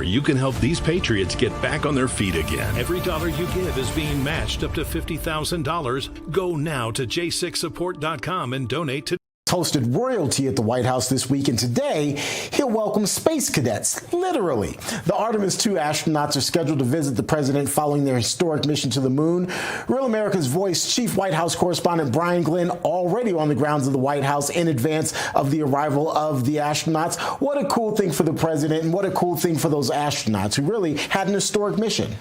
you can help these patriots get back on their feet again. Every dollar you give is being matched up to $50,000. Go now to j6support.com and donate to hosted royalty at the White House this week, and today he'll welcome space cadets, literally. The Artemis II astronauts are scheduled to visit the president following their historic mission to the moon. Real America's Voice Chief White House correspondent Brian Glenn already on the grounds of the White House in advance of the arrival of the astronauts. What a cool thing for the president, and what a cool thing for those astronauts who really had an historic mission.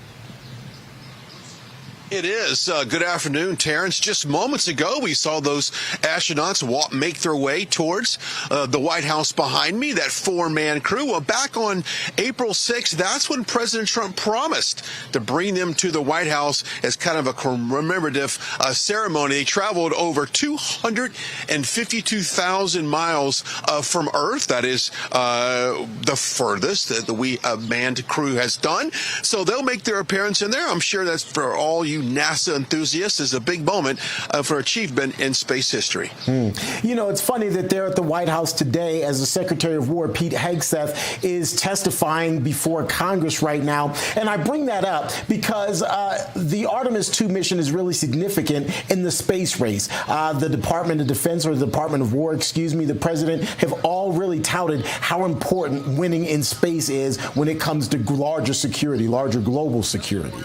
It is. Good afternoon, Terrence. Just moments ago, we saw those astronauts make their way towards the White House behind me, that four-man crew. Well, back on April 6th, that's when President Trump promised to bring them to the White House as kind of a commemorative ceremony. They traveled over 252,000 miles from Earth. That is the furthest that the manned crew has done. So they'll make their appearance in there. I'm sure that's for all you NASA enthusiasts is a big moment for achievement in space history. You know, it's funny that they're at the White House today as the Secretary of War, Pete Hegseth, is testifying before Congress right now. And I bring that up because the Artemis II mission is really significant in the space race. The Department of Defense, or the Department of War, excuse me, the president have all really touted how important winning in space is when it comes to larger security, larger global security.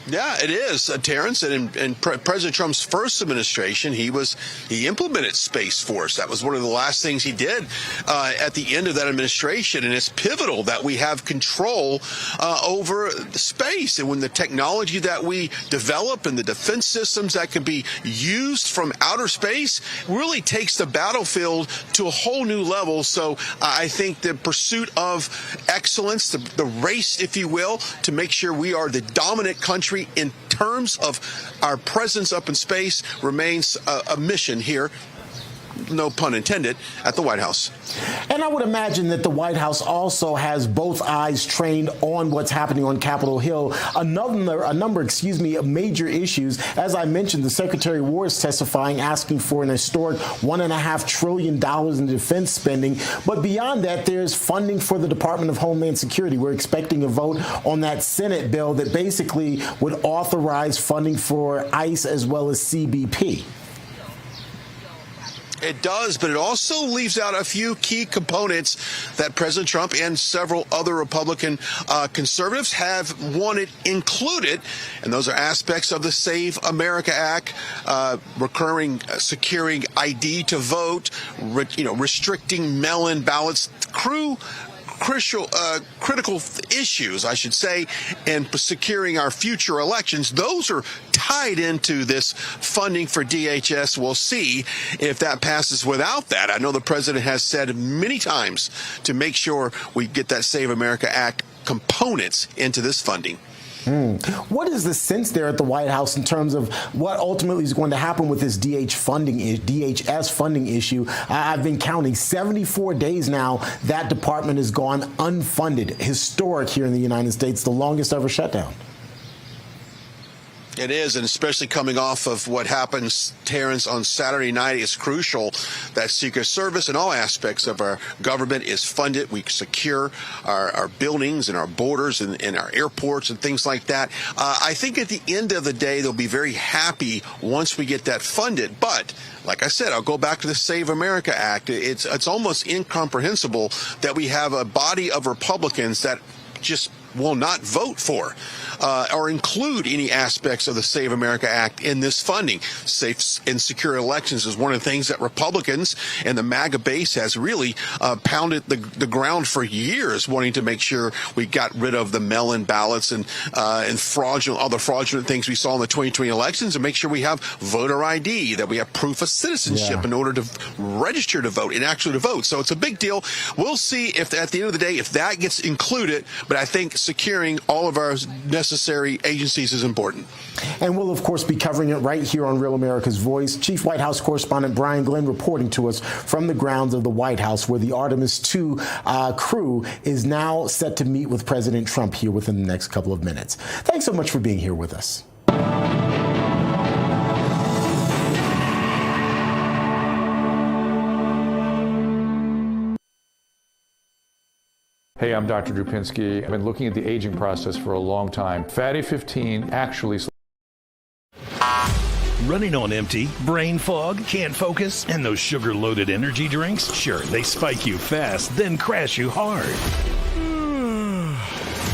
Yeah, it is, Terrence. And in President Trump's first administration, he implemented Space Force. That was one of the last things he did at the end of that administration. And it's pivotal that we have control over space. And when the technology that we develop and the defense systems that can be used from outer space really takes the battlefield to a whole new level. So I think the pursuit of excellence, the race, if you will, to make sure we are the dominant country in terms of our presence up in space remains a mission here, no pun intended, at the White House. And I would imagine that the White House also has both eyes trained on what's happening on Capitol Hill. A number of major issues. As I mentioned, the Secretary of War is testifying, asking for an historic $1.5 trillion in defense spending. But beyond that, there's funding for the Department of Homeland Security. We're expecting a vote on that Senate bill that basically would authorize funding for ICE as well as CBP. It does, but it also leaves out a few key components that President Trump and several other Republican conservatives have wanted included, and those are aspects of the Save America Act, securing ID to vote, restricting mail-in ballots, critical issues, I should say, and securing our future elections. Those are tied into this funding for DHS. We'll see if that passes without that. I know the president has said many times to make sure we get that Save America Act components into this funding. What is the sense there at the White House in terms of what ultimately is going to happen with this DHS funding issue? I've been counting 74 days now that department has gone unfunded. Historic here in the United States, the longest ever shutdown. It is, and especially coming off of what happens, Terrence, on Saturday night, is crucial that Secret Service and all aspects of our government is funded. We secure our buildings and our borders and our airports and things like that. I think at the end of the day, they'll be very happy once we get that funded. But like I said, I'll go back to the Save America Act. It's almost incomprehensible that we have a body of Republicans that just will not vote for or include any aspects of the Save America Act in this funding. Safe and secure elections is one of the things that Republicans and the MAGA base has really pounded the ground for years, wanting to make sure we got rid of the mail-in ballots and fraudulent, all the fraudulent things we saw in the 2020 elections, and make sure we have voter ID, that we have proof of citizenship in order to register to vote and actually to vote. So it's a big deal. We'll see if at the end of the day, if that gets included, but I think securing all of our necessary agencies is important. And we'll, of course, be covering it right here on Real America's Voice. Chief White House correspondent Brian Glenn reporting to us from the grounds of the White House, where the Artemis II crew is now set to meet with President Trump here within the next couple of minutes. Thanks so much for being here with us. Hey, I'm Dr. Drupinski. I've been looking at the aging process for a long time. Fatty 15 actually... Running on empty, brain fog, can't focus, and those sugar-loaded energy drinks? Sure, they spike you fast, then crash you hard.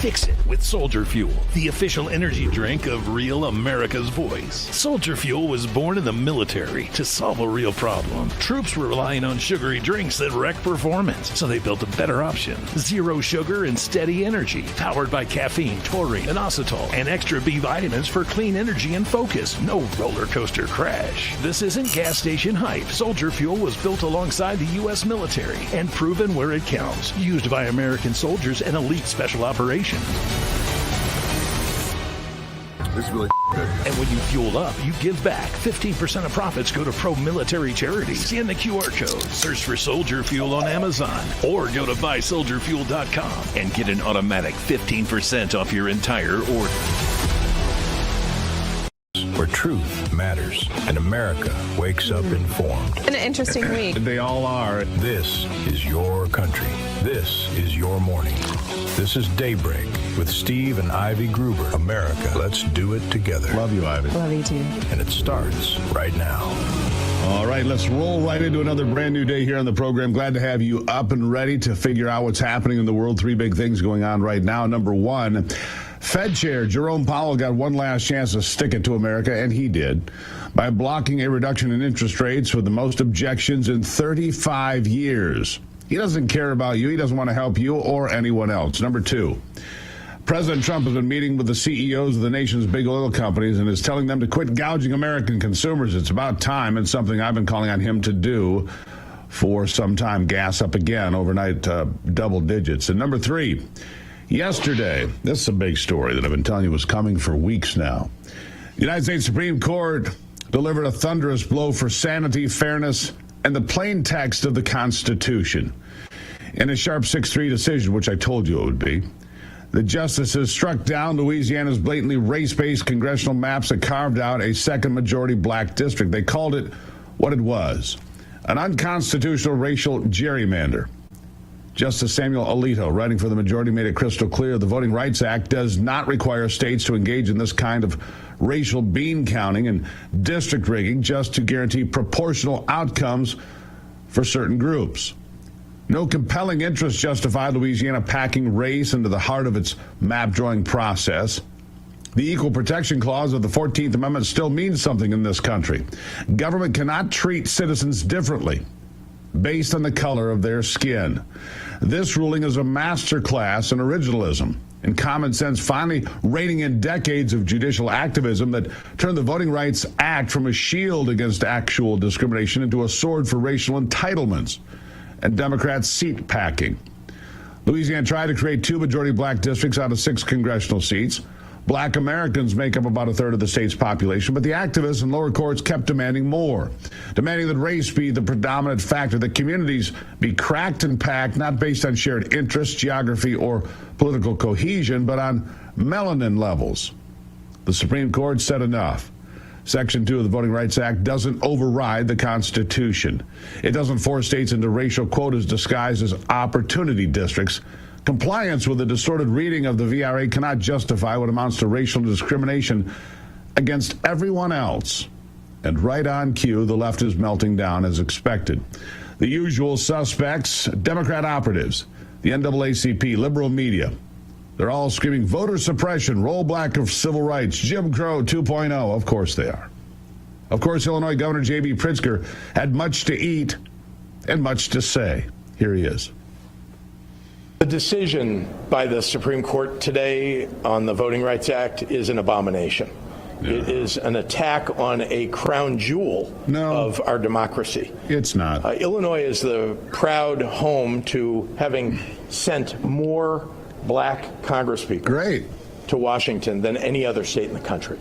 Fix it with Soldier Fuel, the official energy drink of real America's voice. Soldier Fuel was born in the military to solve a real problem. Troops were relying on sugary drinks that wreck performance, so they built a better option. Zero sugar and steady energy, powered by caffeine, taurine, and inositol, and extra B vitamins for clean energy and focus. No roller coaster crash. This isn't gas station hype. Soldier Fuel was built alongside the U.S. military and proven where it counts. Used by American soldiers and elite special operations. This is really good. And when you fuel up, you give back. 15% of profits go to pro-military charities. Scan the QR code, search for Soldier Fuel on Amazon, or go to buysoldierfuel.com and get an automatic 15% off your entire order. Where truth matters and America wakes up informed. An interesting week. They all are. This is your country. This is your morning. This is Daybreak with Steve and Ivey Gruber. America, let's do it together. Love you, Ivey. Love you too. And it starts right now. All right, let's roll right into another brand new day here on the program. Glad to have you up and ready to figure out what's happening in the world. Three big things going on right now. Number one, Fed Chair Jerome Powell got one last chance to stick it to America, and he did, by blocking a reduction in interest rates with the most objections in 35 years. He doesn't care about you. He doesn't want to help you or anyone else. Number two, President Trump has been meeting with the CEOs of the nation's big oil companies and is telling them to quit gouging American consumers. It's about time, and something I've been calling on him to do for some time. Gas up again overnight, double digits. And number three, yesterday, this is a big story that I've been telling you was coming for weeks now. The United States Supreme Court delivered a thunderous blow for sanity, fairness, and the plain text of the Constitution. In a sharp 6-3 decision, which I told you it would be, the justices struck down Louisiana's blatantly race-based congressional maps that carved out a second majority black district. They called it what it was, an unconstitutional racial gerrymander. Justice Samuel Alito, writing for the majority, made it crystal clear the Voting Rights Act does not require states to engage in this kind of racial bean counting and district rigging just to guarantee proportional outcomes for certain groups. No compelling interest justified Louisiana packing race into the heart of its map-drawing process. The Equal Protection Clause of the 14th Amendment still means something in this country. Government cannot treat citizens differently based on the color of their skin. This ruling is a masterclass in originalism and common sense, finally reining in decades of judicial activism that turned the Voting Rights Act from a shield against actual discrimination into a sword for racial entitlements and Democrat seat packing. Louisiana tried to create 2 majority black districts out of 6 congressional seats. Black Americans make up about a third of the state's population, but the activists in lower courts kept demanding more, demanding that race be the predominant factor, that communities be cracked and packed, not based on shared interests, geography, or political cohesion, but on melanin levels. The Supreme Court said enough. Section 2 of the Voting Rights Act doesn't override the Constitution. It doesn't force states into racial quotas disguised as opportunity districts. Compliance with the distorted reading of the VRA cannot justify what amounts to racial discrimination against everyone else. And right on cue, the left is melting down as expected. The usual suspects, Democrat operatives, the NAACP, liberal media, they're all screaming voter suppression, rollback of civil rights, Jim Crow 2.0. Of course they are. Of course, Illinois Governor J.B. Pritzker had much to eat and much to say. Here he is. The decision by the Supreme Court today on the Voting Rights Act is an abomination. Yeah. It is an attack on a crown jewel of our democracy. It's not. Illinois is the proud home to having sent more black congresspeople to Washington than any other state in the country.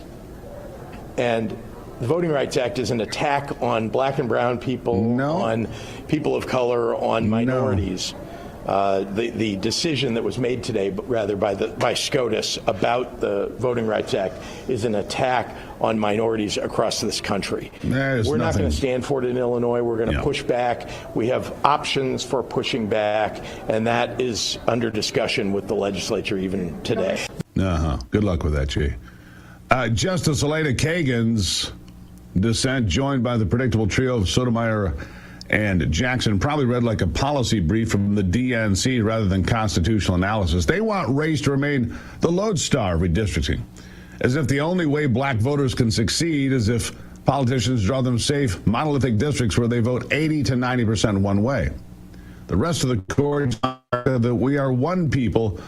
And the Voting Rights Act is an attack on black and brown people, on people of color, on minorities. the decision that was made today, but rather by SCOTUS about the Voting Rights Act is an attack on minorities across this country. We're not going to stand for it in Illinois. We're going to push back. We have options for pushing back, and that is under discussion with the legislature even today. Good luck with that, Jay. Justice Elena Kagan's dissent, joined by the predictable trio of Sotomayor and Jackson, probably read like a policy brief from the DNC rather than constitutional analysis. They want race to remain the lodestar of redistricting, as if the only way black voters can succeed is if politicians draw them safe, monolithic districts where they vote 80 to 90% one way. The rest of the court that we are one people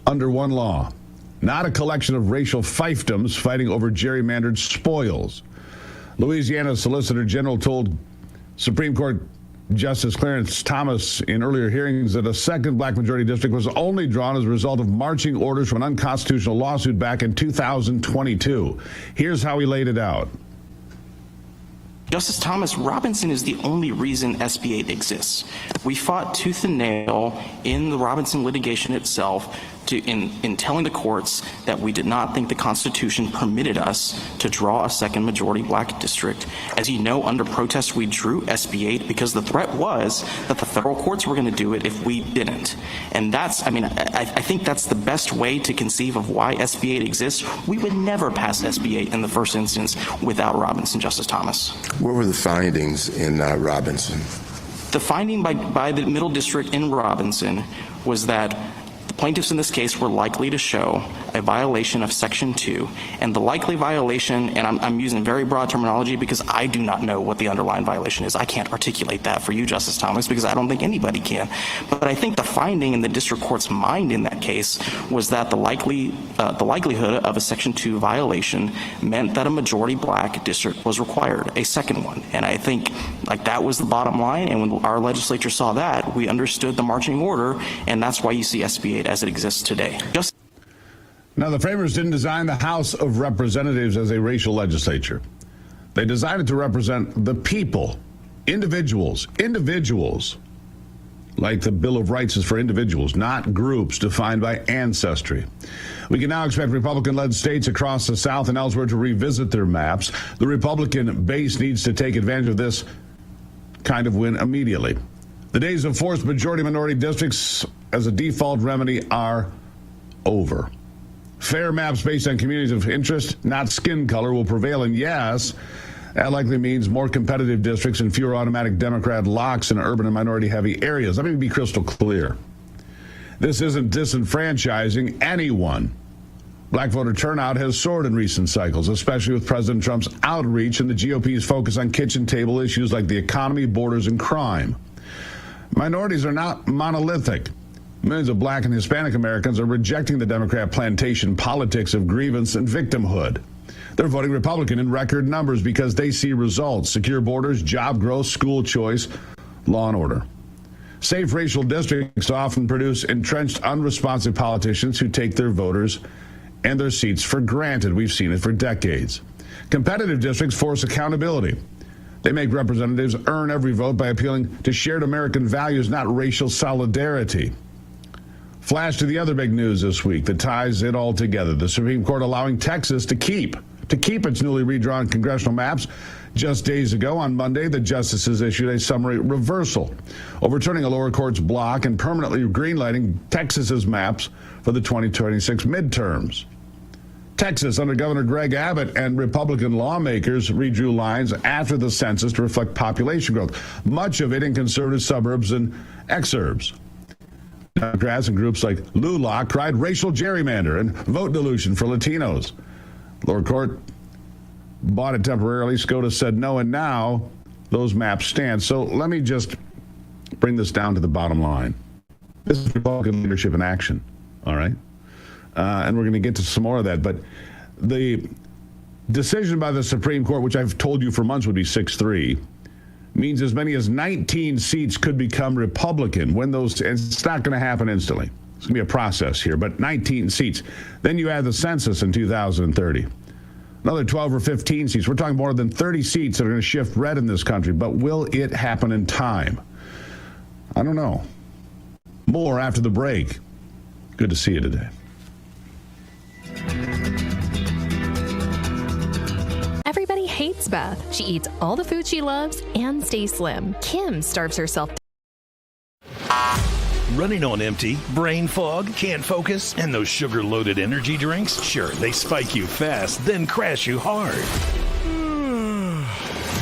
under one law, not a collection of racial fiefdoms fighting over gerrymandered spoils. Louisiana's Solicitor General told Supreme Court Justice Clarence Thomas in earlier hearings that a second black majority district was only drawn as a result of marching orders from an unconstitutional lawsuit back in 2022. Here's how he laid it out. Justice Thomas, Robinson is the only reason SB 8 exists. We fought tooth and nail in the Robinson litigation itself in telling the courts that we did not think the Constitution permitted us to draw a second majority black district. As you know, under protest, we drew SB 8 because the threat was that the federal courts were going to do it if we didn't. And that's, I think that's the best way to conceive of why SB 8 exists. We would never pass SB 8 in the first instance without Robinson, Justice Thomas. What were the findings in Robinson? The finding by the Middle District in Robinson was that plaintiffs in this case were likely to show a violation of Section 2, and the likely violation, and I'm using very broad terminology because I do not know what the underlying violation is. I can't articulate that for you, Justice Thomas, because I don't think anybody can. But I think the finding in the district court's mind in that case was that the likelihood of a Section 2 violation meant that a majority black district was required, a second one. And I think that was the bottom line, and when our legislature saw that, we understood the marching order, and that's why you see SB 8 as it exists today. Now, the framers didn't design the House of Representatives as a racial legislature. They designed it to represent the people, individuals, like the Bill of Rights is for individuals, not groups defined by ancestry. We can now expect Republican-led states across the South and elsewhere to revisit their maps. The Republican base needs to take advantage of this kind of win immediately. The days of forced majority-minority districts as a default remedy are over. Fair maps based on communities of interest, not skin color, will prevail. And yes, that likely means more competitive districts and fewer automatic Democrat locks in urban and minority-heavy areas. Let me be crystal clear. This isn't disenfranchising anyone. Black voter turnout has soared in recent cycles, especially with President Trump's outreach and the GOP's focus on kitchen table issues like the economy, borders, and crime. Minorities are not monolithic. Millions of black and Hispanic Americans are rejecting the Democrat plantation politics of grievance and victimhood. They're voting Republican in record numbers because they see results: secure borders, job growth, school choice, law and order. Safe racial districts often produce entrenched, unresponsive politicians who take their voters and their seats for granted. We've seen it for decades. Competitive districts force accountability. They make representatives earn every vote by appealing to shared American values, not racial solidarity. Flash to the other big news this week that ties it all together. The Supreme Court allowing Texas to keep its newly redrawn congressional maps. Just days ago, on Monday, the justices issued a summary reversal, overturning a lower court's block and permanently greenlighting Texas's maps for the 2026 midterms. Texas, under Governor Greg Abbott and Republican lawmakers, redrew lines after the census to reflect population growth, much of it in conservative suburbs and exurbs. Democrats and groups like LULA cried racial gerrymander and vote dilution for Latinos. Lower court bought it temporarily. SCOTUS said no, and now those maps stand. So let me just bring this down to the bottom line. This is Republican leadership in action, all right? And we're going to get to some more of that. But the decision by the Supreme Court, which I've told you for months would be 6-3, means as many as 19 seats could become Republican when those, and it's not going to happen instantly. It's going to be a process here, but 19 seats. Then you add the census in 2030. Another 12 or 15 seats. We're talking more than 30 seats that are going to shift red in this country, but will it happen in time? I don't know. More after the break. Good to see you today. Everybody hates Beth. She eats all the food she loves and stays slim. Kim starves herself. Running on empty, brain fog, can't focus, and those sugar-loaded energy drinks? Sure, they spike you fast, then crash you hard.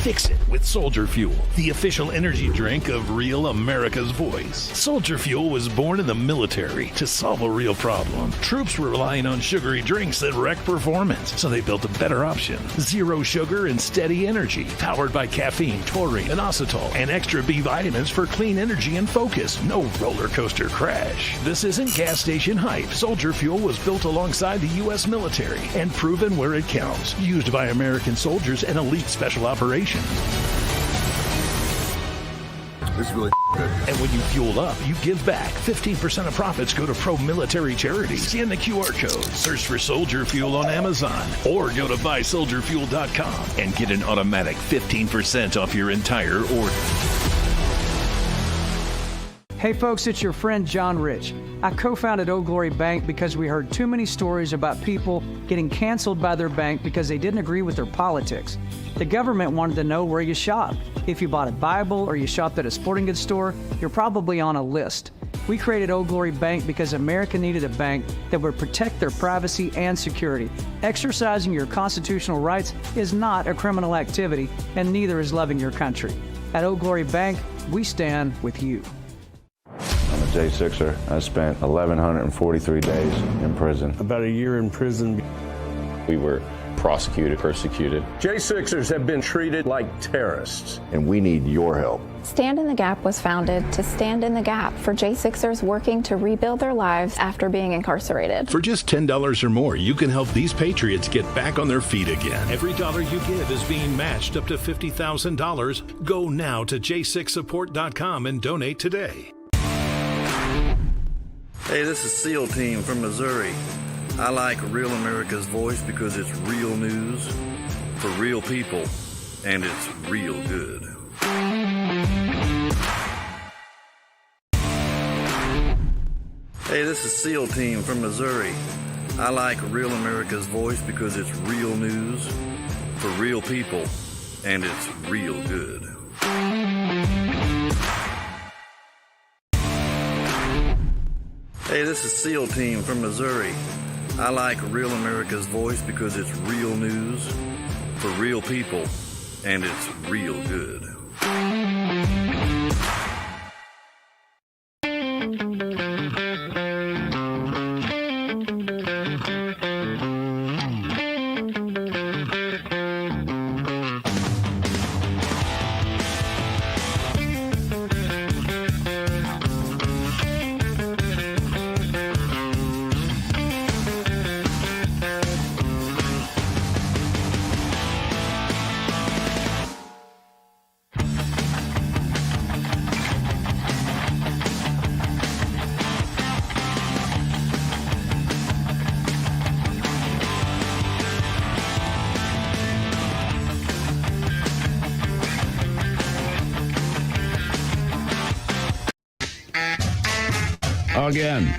Fix it with Soldier Fuel, the official energy drink of real America's voice. Soldier Fuel was born in the military to solve a real problem. Troops were relying on sugary drinks that wreck performance, so they built a better option. Zero sugar and steady energy, powered by caffeine, taurine, inositol, and extra B vitamins for clean energy and focus. No roller coaster crash. This isn't gas station hype. Soldier Fuel was built alongside the U.S. military and proven where it counts. Used by American soldiers and elite special operations. This is really good. And when you fuel up, you give back. 15% of profits go to pro-military charities. Scan the QR code, search for Soldier Fuel on Amazon, or go to buysoldierfuel.com and get an automatic 15% off your entire order. Hey folks, it's your friend John Rich. I co-founded Old Glory Bank because we heard too many stories about people getting canceled by their bank because they didn't agree with their politics. The government wanted to know where you shop. If you bought a Bible or you shopped at a sporting goods store, you're probably on a list. We created Old Glory Bank because America needed a bank that would protect their privacy and security. Exercising your constitutional rights is not a criminal activity, and neither is loving your country. At Old Glory Bank, we stand with you. I'm a J6er. I spent 1,143 days in prison. About a year in prison. We were prosecuted, persecuted. J6ers have been treated like terrorists. And we need your help. Stand in the Gap was founded to stand in the gap for J6ers working to rebuild their lives after being incarcerated. For just $10 or more, you can help these patriots get back on their feet again. Every dollar you give is being matched up to $50,000. Go now to j6support.com and donate today. Hey, this is SEAL Team from Missouri. I like Real America's Voice because it's real news for real people, and it's real good. Hey, this is SEAL Team from Missouri. I like Real America's Voice because it's real news for real people, and it's real good. Hey, this is SEAL Team from Missouri. I like Real America's Voice because it's real news for real people, and it's real good. Again,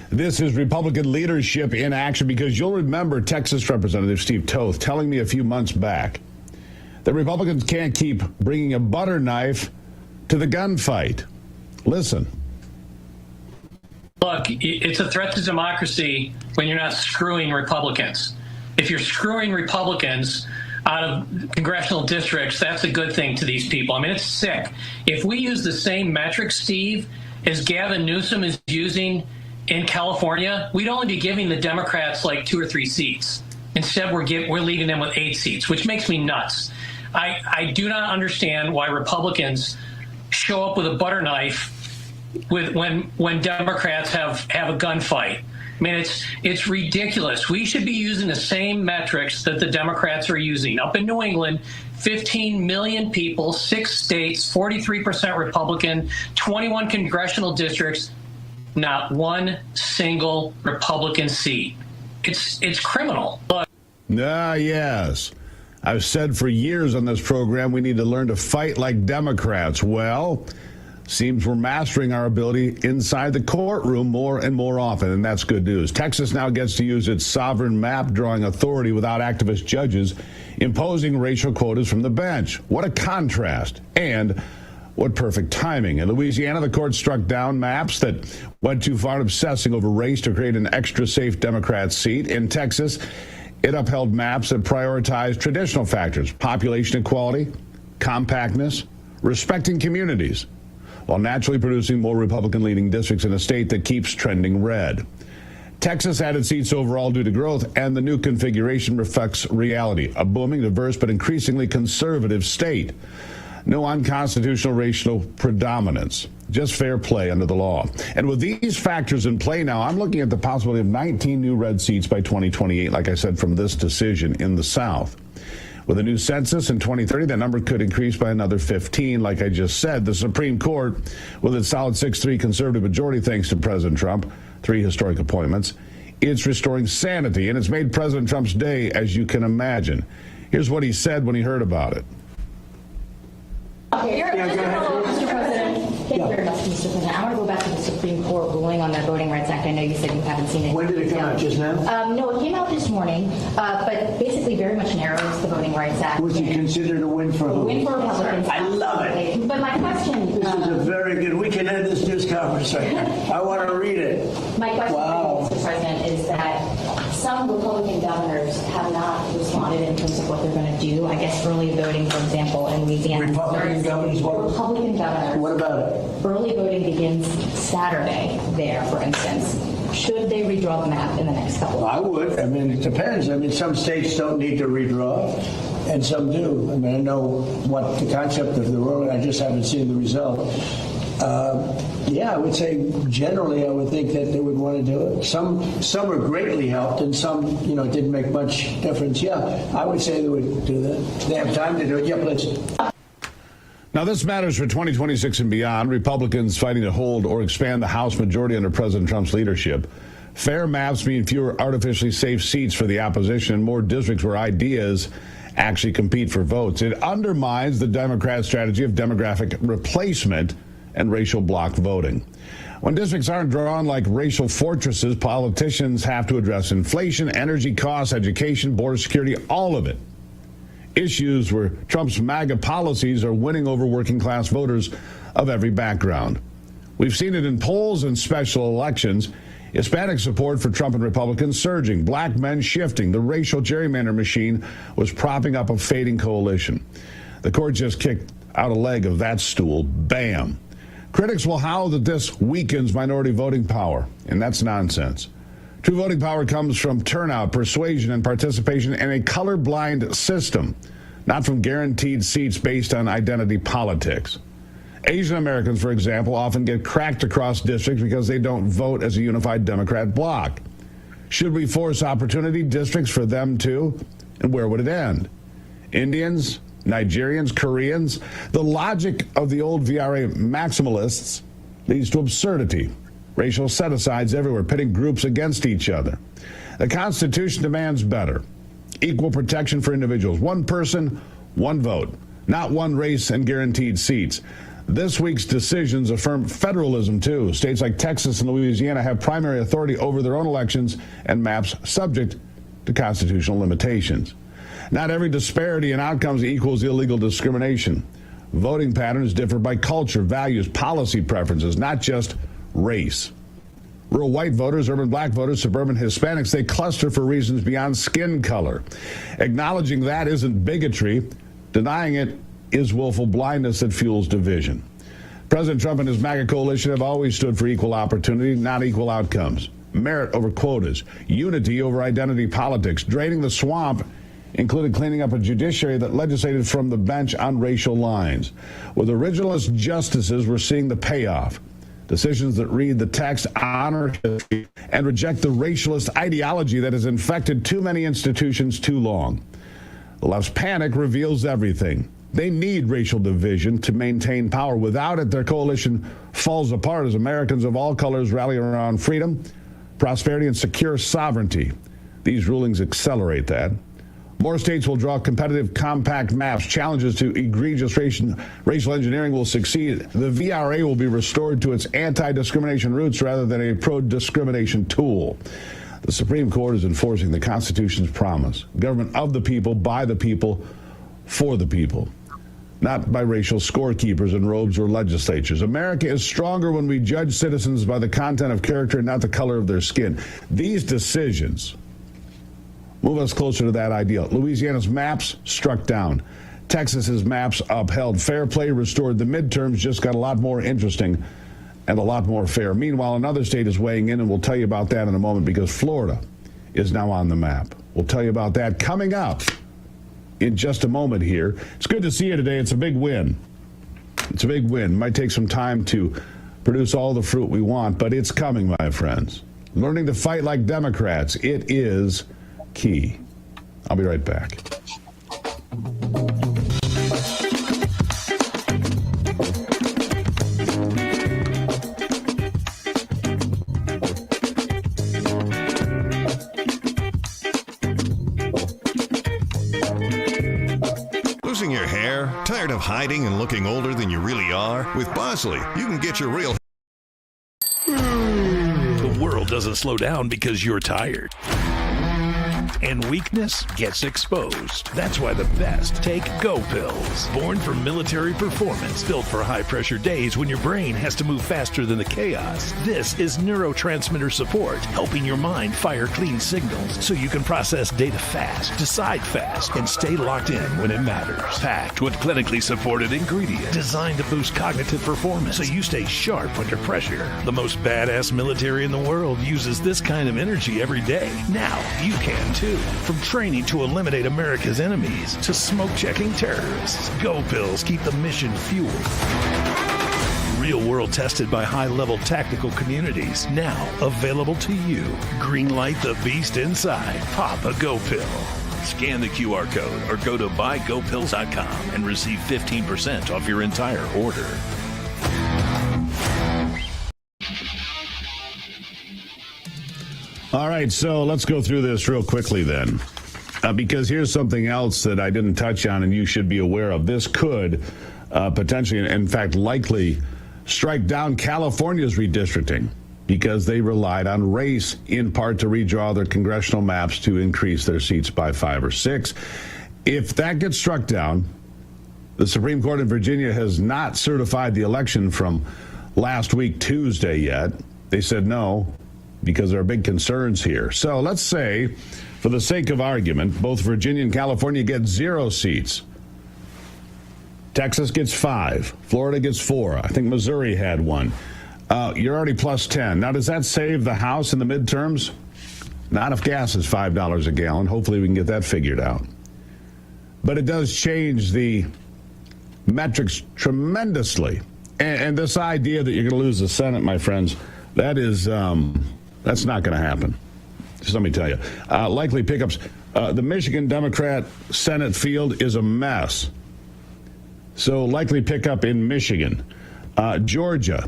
this is Republican leadership in action, because you'll remember Texas Representative Steve Toth telling me a few months back that Republicans can't keep bringing a butter knife to the gunfight. Listen. Look, it's a threat to democracy when you're not screwing Republicans. If you're screwing Republicans out of congressional districts, that's a good thing to these people. I mean, it's sick. If we use the same metrics, Steve, as Gavin Newsom is using in California, we'd only be giving the Democrats like 2 or 3 seats. Instead, we're leaving them with 8 seats, which makes me nuts. I do not understand why Republicans show up with a butter knife when Democrats have a gunfight. I mean, it's ridiculous. We should be using the same metrics that the Democrats are using. Up in New England, 15 million people, 6 states, 43% Republican, 21 congressional districts, not one single Republican seat. It's criminal. Yes. I've said for years on this program we need to learn to fight like Democrats. Well, Seems we're mastering our ability inside the courtroom more and more often, and that's good news. Texas now gets to use its sovereign map-drawing authority without activist judges imposing racial quotas from the bench. What a contrast, and what perfect timing. In Louisiana, the court struck down maps that went too far in obsessing over race to create an extra safe Democrat seat. In Texas, it upheld maps that prioritized traditional factors: population equality, compactness, respecting communities, while naturally producing more Republican-leaning districts in a state that keeps trending red. Texas added seats overall due to growth, and the new configuration reflects reality: a booming, diverse, but increasingly conservative state. No unconstitutional racial predominance, just fair play under the law. And with these factors in play now, I'm looking at the possibility of 19 new red seats by 2028, like I said, from this decision in the South. With a new census in 2030, that number could increase by another 15. Like I just said, the Supreme Court, with its solid 6-3 conservative majority thanks to President Trump, 3 historic appointments, it's restoring sanity, and it's made President Trump's day, as you can imagine. Here's what he said when he heard about it. Mr. President, thank you very much, Mr. President. I want to go back to the Supreme Court ruling on the Voting Rights Act. I know you said you haven't seen it. When did it come out, just now? No, it came out this morning, but basically very much narrows the Voting Rights Act. Was it considered a win for who? A win for Republicans. I love it. But my question... This is a very good... We can end this news conference right now. I want to read it. My question, Mr. President, is that some Republican governors have not responded in terms of what they're going to do. I guess early voting, for example, in Louisiana. Republican governors? Republican governors. What about it? Early voting begins Saturday there, for instance. Should they redraw the map in the next couple of I would. I mean, it depends. I mean, some states don't need to redraw, and some do. I mean, I know what the concept of the ruling. I just haven't seen the result. Yeah, I would say generally I would think that they would want to do it. Some are greatly helped, and some, didn't make much difference. Yeah, I would say they would do that. They have time to do it. Yep, let's. Now, this matters for 2026 and beyond. Republicans fighting to hold or expand the House majority under President Trump's leadership. Fair maps mean fewer artificially safe seats for the opposition and more districts where ideas actually compete for votes. It undermines the Democrat strategy of demographic replacement and racial bloc voting. When districts aren't drawn like racial fortresses, politicians have to address inflation, energy costs, education, border security, all of it. Issues where Trump's MAGA policies are winning over working class voters of every background. We've seen it in polls and special elections. Hispanic support for Trump and Republicans surging, black men shifting. The racial gerrymander machine was propping up a fading coalition. The court just kicked out a leg of that stool. Bam. Critics will howl that this weakens minority voting power, and that's nonsense. True voting power comes from turnout, persuasion, and participation in a colorblind system, not from guaranteed seats based on identity politics. Asian Americans, for example, often get cracked across districts because they don't vote as a unified Democrat bloc. Should we force opportunity districts for them too? And where would it end? Indians, Nigerians, Koreans? The logic of the old VRA maximalists leads to absurdity. Racial set-asides everywhere, pitting groups against each other. The Constitution demands better. Equal protection for individuals. One person, one vote. Not one race and guaranteed seats. This week's decisions affirm federalism, too. States like Texas and Louisiana have primary authority over their own elections and maps subject to constitutional limitations. Not every disparity in outcomes equals illegal discrimination. Voting patterns differ by culture, values, policy preferences, not just race. Rural white voters, urban black voters, suburban Hispanics, they cluster for reasons beyond skin color. Acknowledging that isn't bigotry. Denying it is willful blindness that fuels division. President Trump and his MAGA coalition have always stood for equal opportunity, not equal outcomes. Merit over quotas, unity over identity politics, draining the swamp, including cleaning up a judiciary that legislated from the bench on racial lines. With originalist justices, we're seeing the payoff. Decisions that read the text, honor history, and reject the racialist ideology that has infected too many institutions too long. The left's panic reveals everything. They need racial division to maintain power. Without it, their coalition falls apart as Americans of all colors rally around freedom, prosperity, and secure sovereignty. These rulings accelerate that. More states will draw competitive compact maps. Challenges to egregious racial engineering will succeed. The VRA will be restored to its anti-discrimination roots rather than a pro-discrimination tool. The Supreme Court is enforcing the Constitution's promise. Government of the people, by the people, for the people. Not by racial scorekeepers in robes or legislatures. America is stronger when we judge citizens by the content of character and not the color of their skin. These decisions move us closer to that ideal. Louisiana's maps struck down. Texas's maps upheld. Fair play restored. The midterms just got a lot more interesting and a lot more fair. Meanwhile, another state is weighing in, and we'll tell you about that in a moment because Florida is now on the map. We'll tell you about that coming up in just a moment here. It's good to see you today. It's a big win. It's a big win. Might take some time to produce all the fruit we want, but it's coming, my friends. Learning to fight like Democrats, it is key. I'll be right back. Losing your hair? Tired of hiding and looking older than you really are? With Bosley, you can get your real... The world doesn't slow down because you're tired. And weakness gets exposed. That's why the best take Go Pills. Born for military performance, built for high-pressure days when your brain has to move faster than the chaos. This is neurotransmitter support, helping your mind fire clean signals so you can process data fast, decide fast, and stay locked in when it matters. Packed with clinically supported ingredients designed to boost cognitive performance so you stay sharp under pressure. The most badass military in the world uses this kind of energy every day. Now you can too. From training to eliminate America's enemies to smoke-checking terrorists, Go Pills keep the mission fueled. Real world tested by high-level tactical communities. Now available to you. Greenlight the beast inside. Pop a Go Pill. Scan the QR code or go to buygopills.com and receive 15% off your entire order. All right, so let's go through this real quickly then, because here's something else that I didn't touch on and you should be aware of. This could potentially, in fact, likely strike down California's redistricting because they relied on race in part to redraw their congressional maps to increase their seats by 5 or 6. If that gets struck down, the Supreme Court in Virginia has not certified the election from last week, Tuesday, yet. They said no, because there are big concerns here. So let's say, for the sake of argument, both Virginia and California get 0 seats. Texas gets 5. Florida gets 4. I think Missouri had 1. You're already plus 10. Now, does that save the House in the midterms? Not if gas is $5 a gallon. Hopefully we can get that figured out. But it does change the metrics tremendously. And this idea that you're going to lose the Senate, my friends, that is... that's not going to happen. Just let me tell you. Likely pickups. The Michigan Democrat Senate field is a mess. So likely pickup in Michigan. Georgia.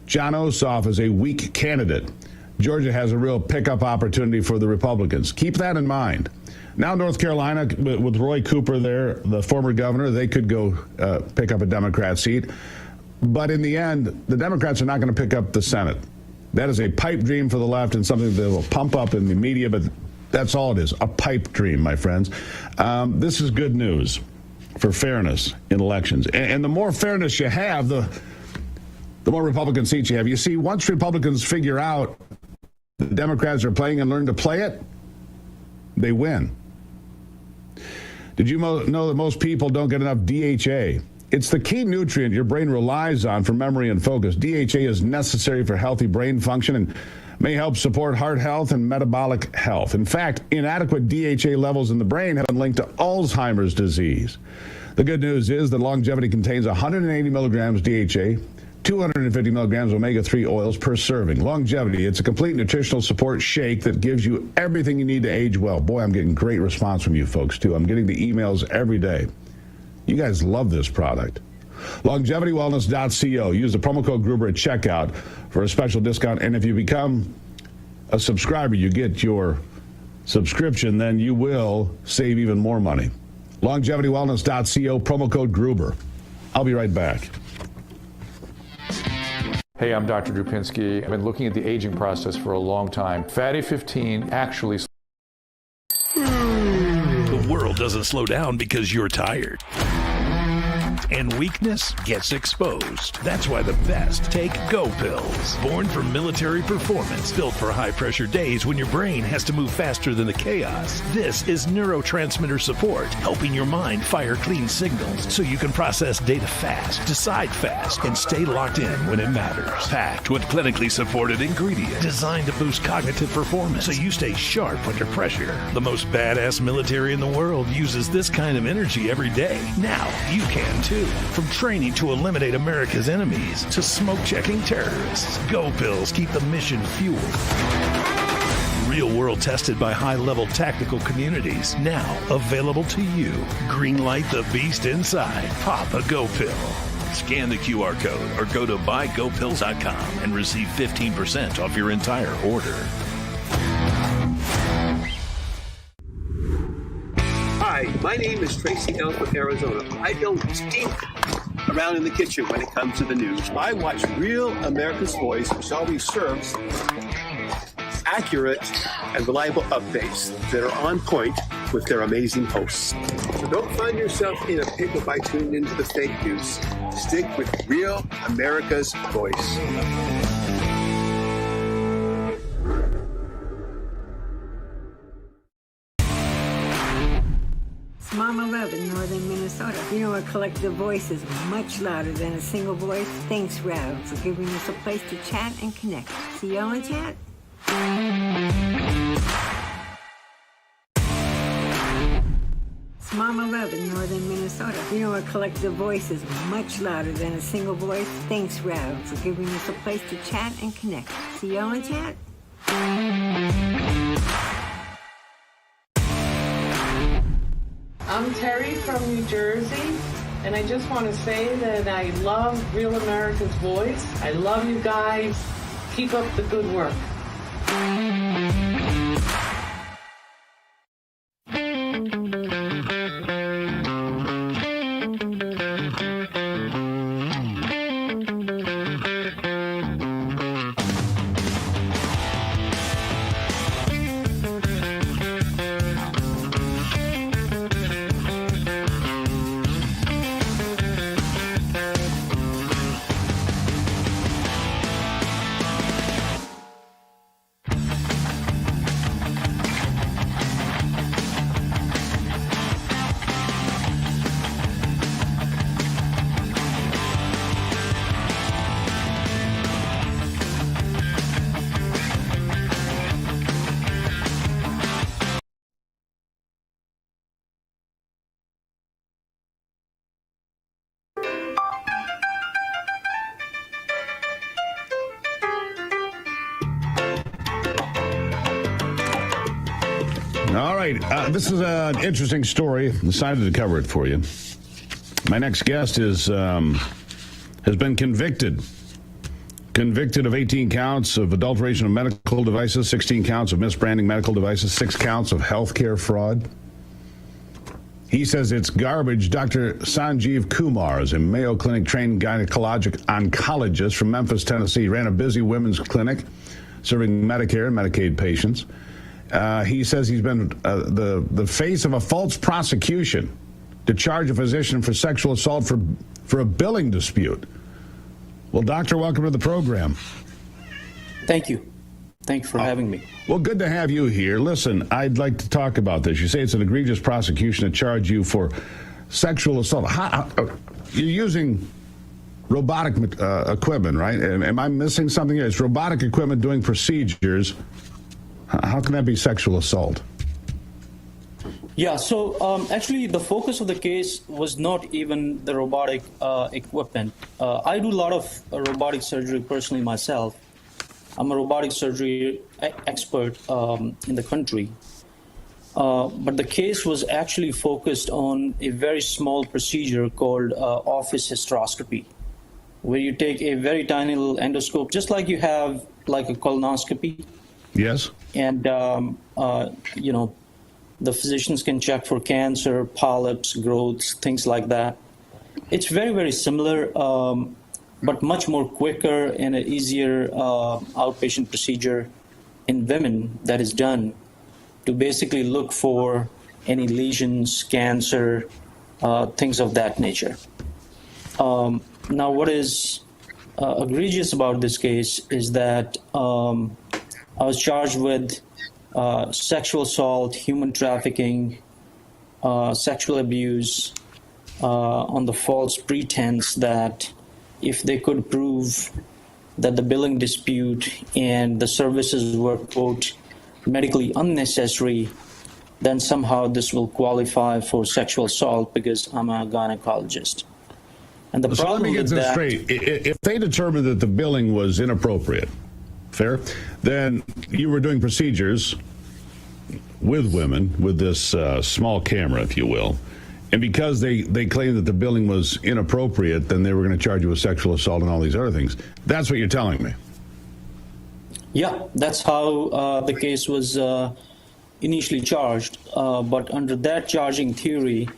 John Ossoff is a weak candidate. Georgia has a real pickup opportunity for the Republicans. Keep that in mind. Now North Carolina, with Roy Cooper there, the former governor, they could go pick up a Democrat seat. But in the end, the Democrats are not going to pick up the Senate. That is a pipe dream for the left and something they will pump up in the media, but that's all it is, a pipe dream, my friends. This is good news for fairness in elections. And the more fairness you have, the more Republican seats you have. You see, once Republicans figure out the Democrats are playing and learn to play it, they win. Did you know that most people don't get enough DHA? It's the key nutrient your brain relies on for memory and focus. DHA is necessary for healthy brain function and may help support heart health and metabolic health. In fact, inadequate DHA levels in the brain have been linked to Alzheimer's disease. The good news is that longevity contains 180 milligrams DHA, 250 milligrams omega-3 oils per serving. Longevity, it's a complete nutritional support shake that gives you everything you need to age well. Boy, I'm getting great response from you folks, too. I'm getting the emails every day. You guys love this product. LongevityWellness.co. Use the promo code Gruber at checkout for a special discount. And if you become a subscriber, you get your subscription, then you will save even more money. LongevityWellness.co, promo code Gruber. I'll be right back. Hey, I'm Dr. Drupinski. I've been looking at the aging process for a long time. Fatty 15 actually... The world doesn't slow down because you're tired. And weakness gets exposed. That's why the best take Go Pills. Born for military performance, built for high-pressure days when your brain has to move faster than the chaos. This is neurotransmitter support, helping your mind fire clean signals so you can process data fast, decide fast, and stay locked in when it matters. Packed with clinically supported ingredients designed to boost cognitive performance so you stay sharp under pressure. The most badass military in the world uses this kind of energy every day. Now you can too. From training to eliminate America's enemies to smoke-checking terrorists, Go Pills keep the mission fueled. Real world tested by high-level tactical communities. Now available to you. Greenlight the beast inside. Pop a Go Pill. Scan the QR code or go to buygopills.com and receive 15% off your entire order. Hi, my name is Tracy L. from Arizona. I don't stink around in the kitchen when it comes to the news. I watch Real America's Voice, which always serves accurate and reliable updates that are on point with their amazing hosts. So don't find yourself in a pickle by tuning into the fake news. Stick with Real America's Voice. Mama Love in northern Minnesota. You know, a collective voice is much louder than a single voice. Thanks, Rav, for giving us a place to chat and connect. See y'all in chat. It's Mama Love in northern Minnesota. You know, a collective voice is much louder than a single voice. Thanks, Rav, for giving us a place to chat and connect. See y'all in chat. I'm Terry from New Jersey, and I just want to say that I love Real America's Voice. I love you guys. Keep up the good work. All right. This is an interesting story. Decided to cover it for you. My next guest has been convicted of 18 counts of adulteration of medical devices, 16 counts of misbranding medical devices, 6 counts of healthcare fraud. He says it's garbage. Dr. Sanjeev Kumar is a Mayo Clinic trained gynecologic oncologist from Memphis, Tennessee. He ran a busy women's clinic serving Medicare and Medicaid patients. He says he's been the face of a false prosecution to charge a physician for sexual assault for a billing dispute. Well, doctor, welcome to the program. Thank you. Thank you for having me. Well, good to have you here. Listen, I'd like to talk about this. You say it's an egregious prosecution to charge you for sexual assault. You're using robotic equipment, right? Am I missing something here? It's robotic equipment doing procedures. How can that be sexual assault? Yeah, so actually the focus of the case was not even the robotic equipment. I do a lot of robotic surgery personally myself. I'm a robotic surgery expert in the country. But the case was actually focused on a very small procedure called office hysteroscopy, where you take a very tiny little endoscope, just like you have like a colonoscopy. Yes. And, the physicians can check for cancer, polyps, growths, things like that. It's very, very similar, but much more quicker and an easier outpatient procedure in women that is done to basically look for any lesions, cancer, things of that nature. Now, what is egregious about this case is that I was charged with sexual assault, human trafficking, sexual abuse, on the false pretense that if they could prove that the billing dispute and the services were, quote, medically unnecessary, then somehow this will qualify for sexual assault because I'm a gynecologist. And the so problem let me get with this that, straight. If they determined that the billing was inappropriate, fair, then you were doing procedures with women with this small camera, if you will, and because they claimed that the billing was inappropriate, then they were going to charge you with sexual assault and all these other things. That's what you're telling me. yeah, that's how the case was initially charged. But under that charging theory,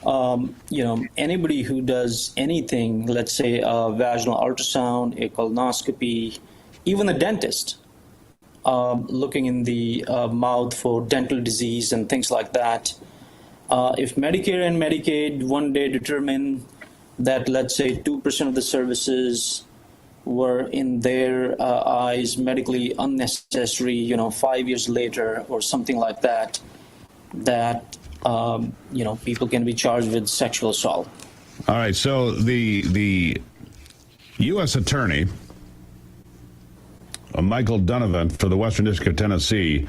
anybody who does anything, let's say a vaginal ultrasound, a colonoscopy, even a dentist, looking in the mouth for dental disease and things like that. If Medicare and Medicaid one day determine that, let's say, 2% of the services were in their eyes medically unnecessary, 5 years later or something like that, people can be charged with sexual assault. All right, so the U.S. Attorney, Michael Donovan for the Western District of Tennessee,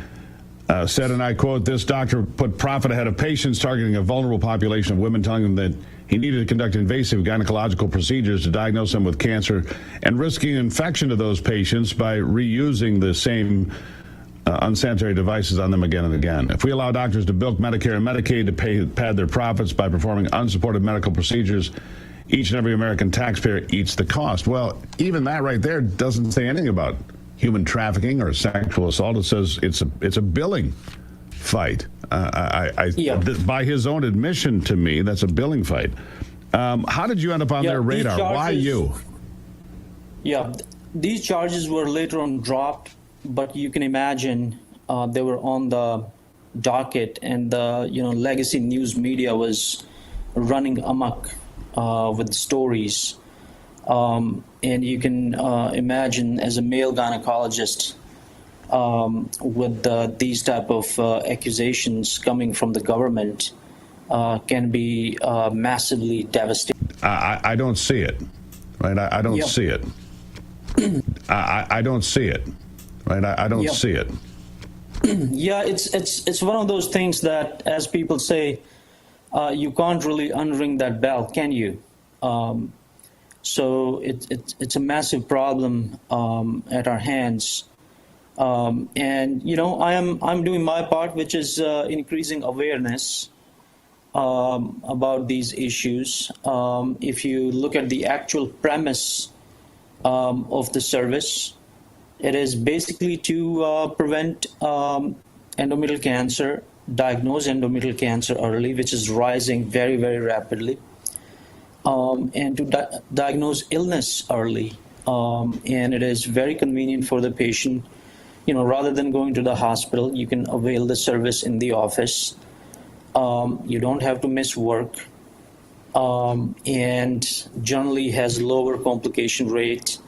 said, and I quote, "This doctor put profit ahead of patients, targeting a vulnerable population of women, telling them that he needed to conduct invasive gynecological procedures to diagnose them with cancer and risking infection to those patients by reusing the same unsanitary devices on them again and again. If we allow doctors to bilk Medicare and Medicaid to pad their profits by performing unsupported medical procedures, each and every American taxpayer eats the cost." Well, even that right there doesn't say anything about human trafficking or sexual assault. It says it's a billing fight. By his own admission to me, that's a billing fight. How did you end up on their radar? Why you? Yeah, these charges were later on dropped, but you can imagine they were on the docket, and the legacy news media was running amok with stories. And you can imagine, as a male gynecologist, with these type of accusations coming from the government, can be massively devastating. I don't see it, right? I don't see it. I don't see it, right? I don't see it. Yeah, it's one of those things that, as people say, you can't really unring that bell, can you? So it's a massive problem at our hands, and I'm doing my part, which is increasing awareness about these issues. If you look at the actual premise of the service, it is basically to prevent endometrial cancer, diagnose endometrial cancer early, which is rising very, very rapidly. And to diagnose illness early. And it is very convenient for the patient. Rather than going to the hospital, you can avail the service in the office. You don't have to miss work. And generally has lower complication rate,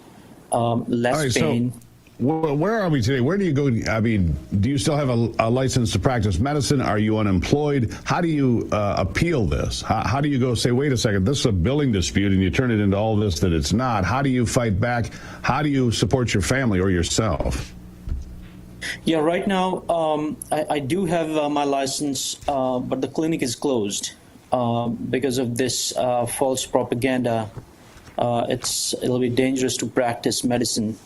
less pain. So where are we today? Where do you go? I mean, do you still have a license to practice medicine? Are you unemployed? How do you appeal this? How do you go say, wait a second, this is a billing dispute, and you turn it into all this that it's not? How do you fight back? How do you support your family or yourself? Yeah, right now I do have my license, but the clinic is closed because of this false propaganda. It'll be dangerous to practice medicine.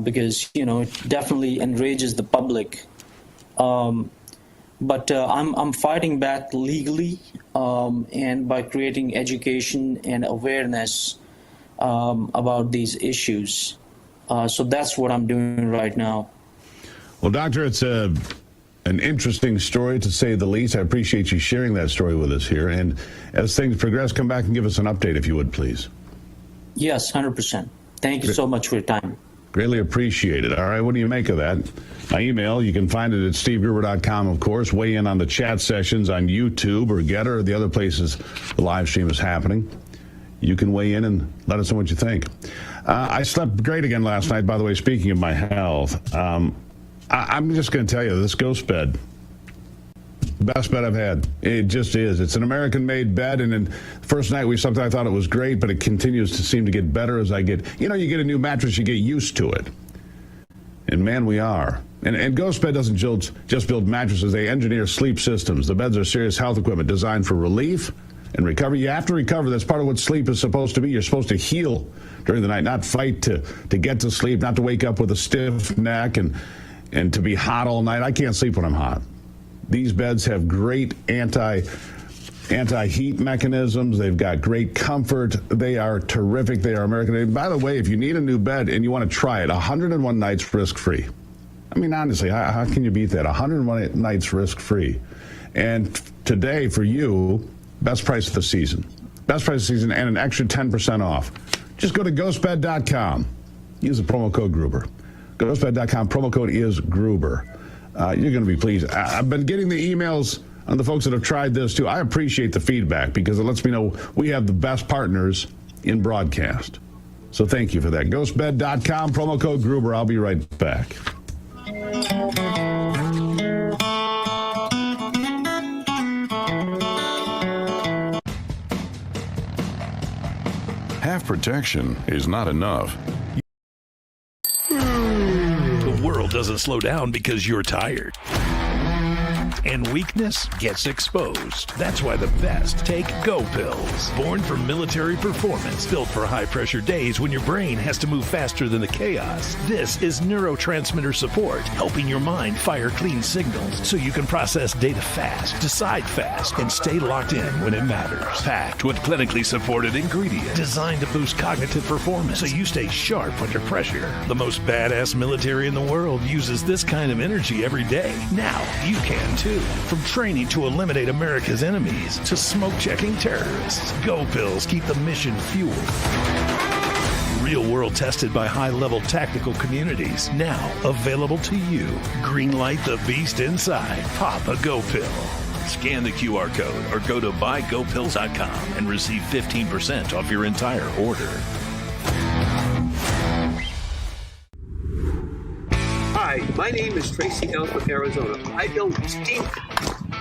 Because it definitely enrages the public, but I'm fighting back legally, and by creating education and awareness about these issues. So that's what I'm doing right now. Well, Doctor, it's an interesting story, to say the least. I appreciate you sharing that story with us here. And as things progress, come back and give us an update, if you would, please. Yes, 100%. Thank you so much for your time. Greatly appreciated. All right, what do you make of that? My email, you can find it at stevegruber.com, of course. Weigh in on the chat sessions on YouTube or Getter or the other places the live stream is happening. You can weigh in and let us know what you think. I slept great again last night, by the way, speaking of my health. I'm just going to tell you, this ghost bed, best bed I've had. It just is. It's an American-made bed, and then the first night we slept, I thought it was great, but it continues to seem to get better as I get, you get a new mattress, you get used to it. And man, we are. And Ghost Bed doesn't just build mattresses, they engineer sleep systems. The beds are serious health equipment designed for relief and recovery. You have to recover. That's part of what sleep is supposed to be. You're supposed to heal during the night, not fight to get to sleep, not to wake up with a stiff neck and to be hot all night. I can't sleep when I'm hot. These beds have great anti-heat mechanisms. They've got great comfort. They are terrific. They are American. And by the way, if you need a new bed and you want to try it, 101 nights risk-free. I mean, honestly, how can you beat that? 101 nights risk-free. And today, for you, best price of the season. Best price of the season and an extra 10% off. Just go to ghostbed.com. Use the promo code Gruber. Ghostbed.com. Promo code is Gruber. You're going to be pleased. I've been getting the emails on the folks that have tried this, too. I appreciate the feedback because it lets me know we have the best partners in broadcast. So thank you for that. Ghostbed.com. Promo code Gruber. I'll be right back. Half protection is not enough. The world doesn't slow down because you're tired. And weakness gets exposed. That's why the best take Go Pills. Born for military performance, built for high-pressure days when your brain has to move faster than the chaos. This is neurotransmitter support, helping your mind fire clean signals so you can process data fast, decide fast, and stay locked in when it matters. Packed with clinically supported ingredients designed to boost cognitive performance so you stay sharp under pressure. The most badass military in the world uses this kind of energy every day. Now you can too. From training to eliminate America's enemies to smoke-checking terrorists, Go Pills keep the mission fueled. Real world tested by high-level tactical communities. Now available to you. Greenlight the beast inside. Pop a Go Pill. Scan the QR code or go to buygopills.com and receive 15% off your entire order. Hi, my name is Tracy L. from Arizona. I don't stink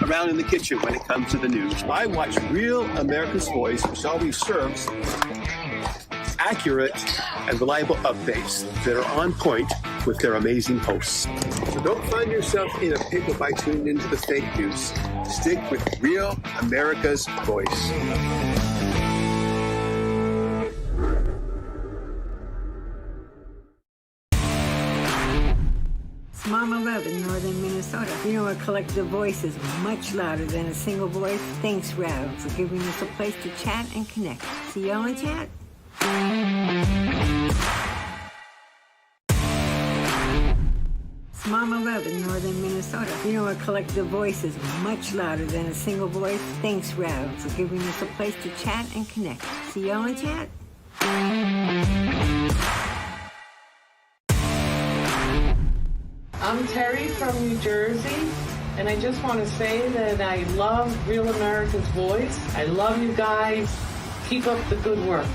around in the kitchen when it comes to the news. I watch Real America's Voice, which always serves accurate and reliable updates that are on point with their amazing hosts. So don't find yourself in a pickle by tuning into the fake news. Stick with Real America's Voice. Mama Love in northern Minnesota. A collective voice is much louder than a single voice. Thanks, Rav, for giving us a place to chat and connect. See y'all in chat. Mama Love in northern Minnesota. A collective voice is much louder than a single voice. Thanks, Rav, for giving us a place to chat and connect. See y'all in chat. I'm Terry from New Jersey, and I just want to say that I love Real America's Voice. I love you guys. Keep up the good work.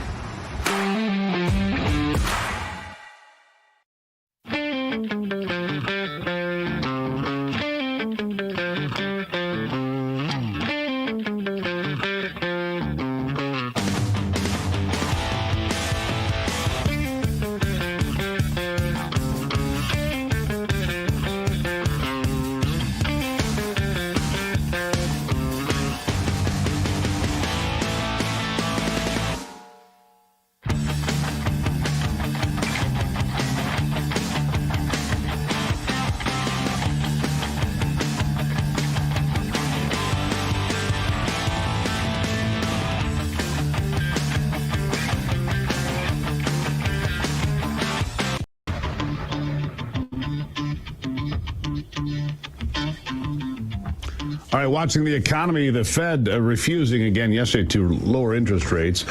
All right, watching the economy, the Fed refusing again yesterday to lower interest rates.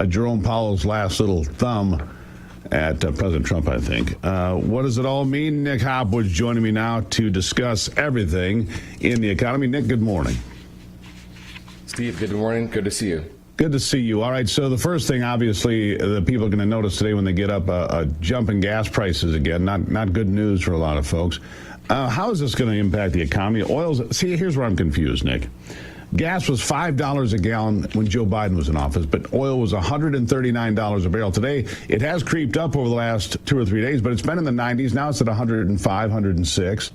Jerome Powell's last little thumb at President Trump, I think. What does it all mean? Nick Hopwood's joining me now to discuss everything in the economy. Nick, good morning. Steve, good morning. Good to see you. Good to see you. All right, so the first thing, obviously, the people are going to notice today when they get up a jump in gas prices again. Not good news for a lot of folks. How is this going to impact the economy? See, here's where I'm confused, Nick. Gas was $5 a gallon when Joe Biden was in office, but oil was $139 a barrel. Today, it has creeped up over the last 2 or 3 days, but it's been in the 90s. Now it's at 105, 106,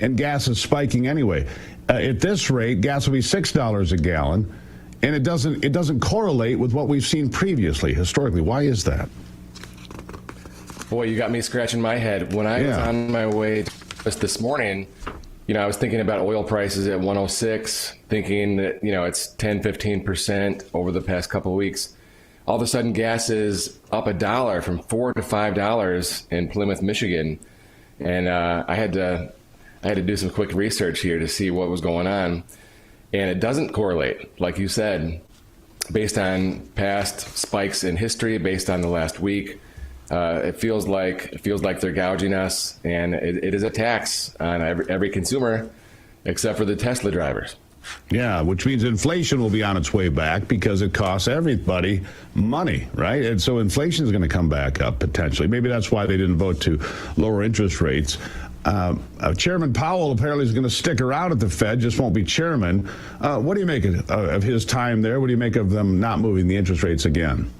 and gas is spiking anyway. At this rate, gas will be $6 a gallon, and it doesn't correlate with what we've seen previously, historically. Why is that? Boy, you got me scratching my head. When I was on my way just this morning, I was thinking about oil prices at 106, thinking that, it's 10, 15% over the past couple of weeks. All of a sudden, gas is up $1 from $4 to $5 in Plymouth, Michigan. And I had to do some quick research here to see what was going on. And it doesn't correlate, like you said, based on past spikes in history, based on the last week. It feels like they're gouging us, and it is a tax on every consumer except for the Tesla drivers. Yeah, which means inflation will be on its way back because it costs everybody money, right? And so inflation is going to come back up potentially. Maybe that's why they didn't vote to lower interest rates. Chairman Powell apparently is going to stick around at the Fed, just won't be chairman. What do you make of his time there? What do you make of them not moving the interest rates again?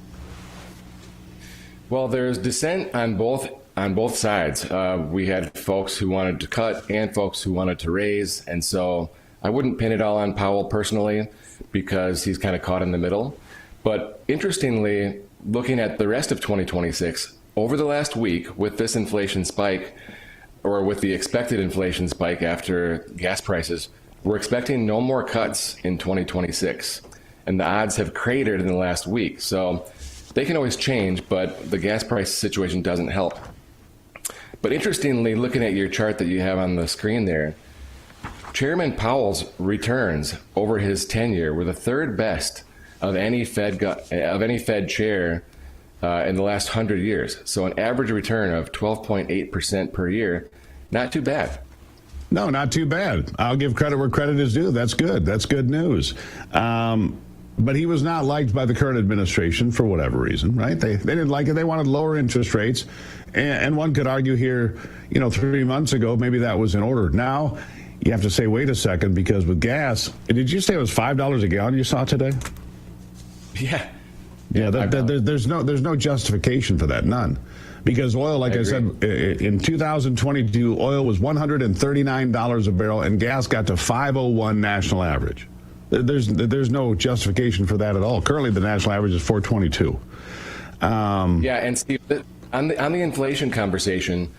Well, there's dissent on both sides. We had folks who wanted to cut and folks who wanted to raise, and so I wouldn't pin it all on Powell personally because he's kind of caught in the middle. But interestingly, looking at the rest of 2026, over the last week with this inflation spike, or with the expected inflation spike after gas prices, we're expecting no more cuts in 2026, and the odds have cratered in the last week. So they can always change, but the gas price situation doesn't help. But interestingly, looking at your chart that you have on the screen there, Chairman Powell's returns over his tenure were the third best of any Fed chair in the last 100 years. So an average return of 12.8% per year, not too bad. No, not too bad. I'll give credit where credit is due. That's good. That's good news. But he was not liked by the current administration for whatever reason, right? They didn't like it. They wanted lower interest rates. And one could argue here, 3 months ago, maybe that was in order. Now, you have to say, wait a second, because with gas, did you say it was $5 a gallon you saw today? Yeah. Yeah, there's no justification for that, none. Because oil, like I said, in 2022, oil was $139 a barrel, and gas got to $5.01 national average. There's no justification for that at all. Currently, the national average is $4.22. Yeah, and Steve, on the inflation conversation,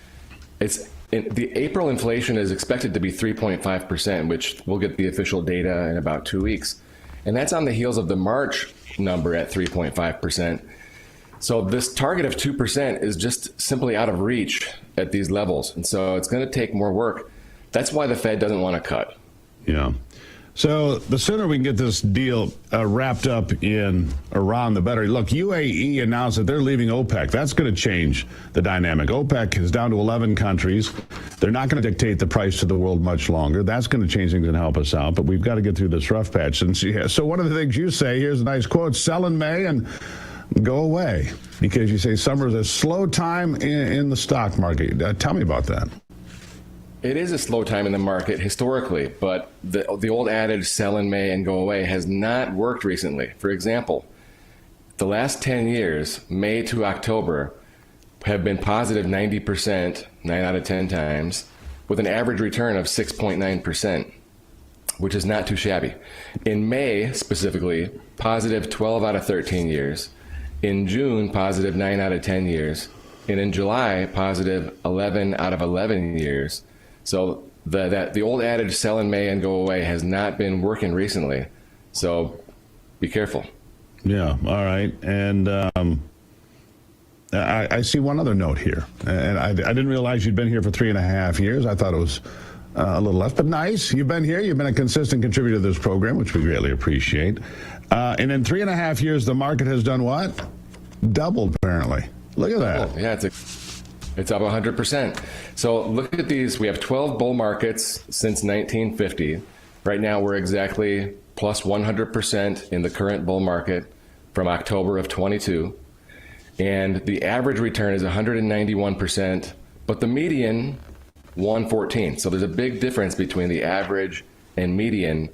the April inflation is expected to be 3.5%, which we'll get the official data in about 2 weeks, and that's on the heels of the March number at 3.5%. So this target of 2% is just simply out of reach at these levels, and so it's going to take more work. That's why the Fed doesn't want to cut. Yeah. So the sooner we can get this deal wrapped up in Iran, the better. Look, UAE announced that they're leaving OPEC. That's going to change the dynamic. OPEC is down to 11 countries. They're not going to dictate the price to the world much longer. That's going to change things and help us out. But we've got to get through this rough patch. And so one of the things you say, here's a nice quote, sell in May and go away. Because you say summer is a slow time in the stock market. Tell me about that. It is a slow time in the market historically, but the old adage, sell in May and go away, has not worked recently. For example, the last 10 years, May to October, have been positive 90%, 9 out of 10 times, with an average return of 6.9%, which is not too shabby. In May, specifically, positive 12 out of 13 years. In June, positive 9 out of 10 years. And in July, positive 11 out of 11 years. So the old adage, sell in May and go away, has not been working recently. So be careful. Yeah, all right. And I see one other note here. And I didn't realize you'd been here for 3.5 years. I thought it was A little less, but nice. You've been here. You've been a consistent contributor to this program, which we greatly appreciate. And in 3.5 years, the market has done what? Doubled, apparently. Look at that. Yeah, it's up 100%. So look at these. We have 12 bull markets since 1950. Right now, we're exactly plus 100% in the current bull market from October of 22. And the average return is 191%, but the median, 114. So there's a big difference between the average and median,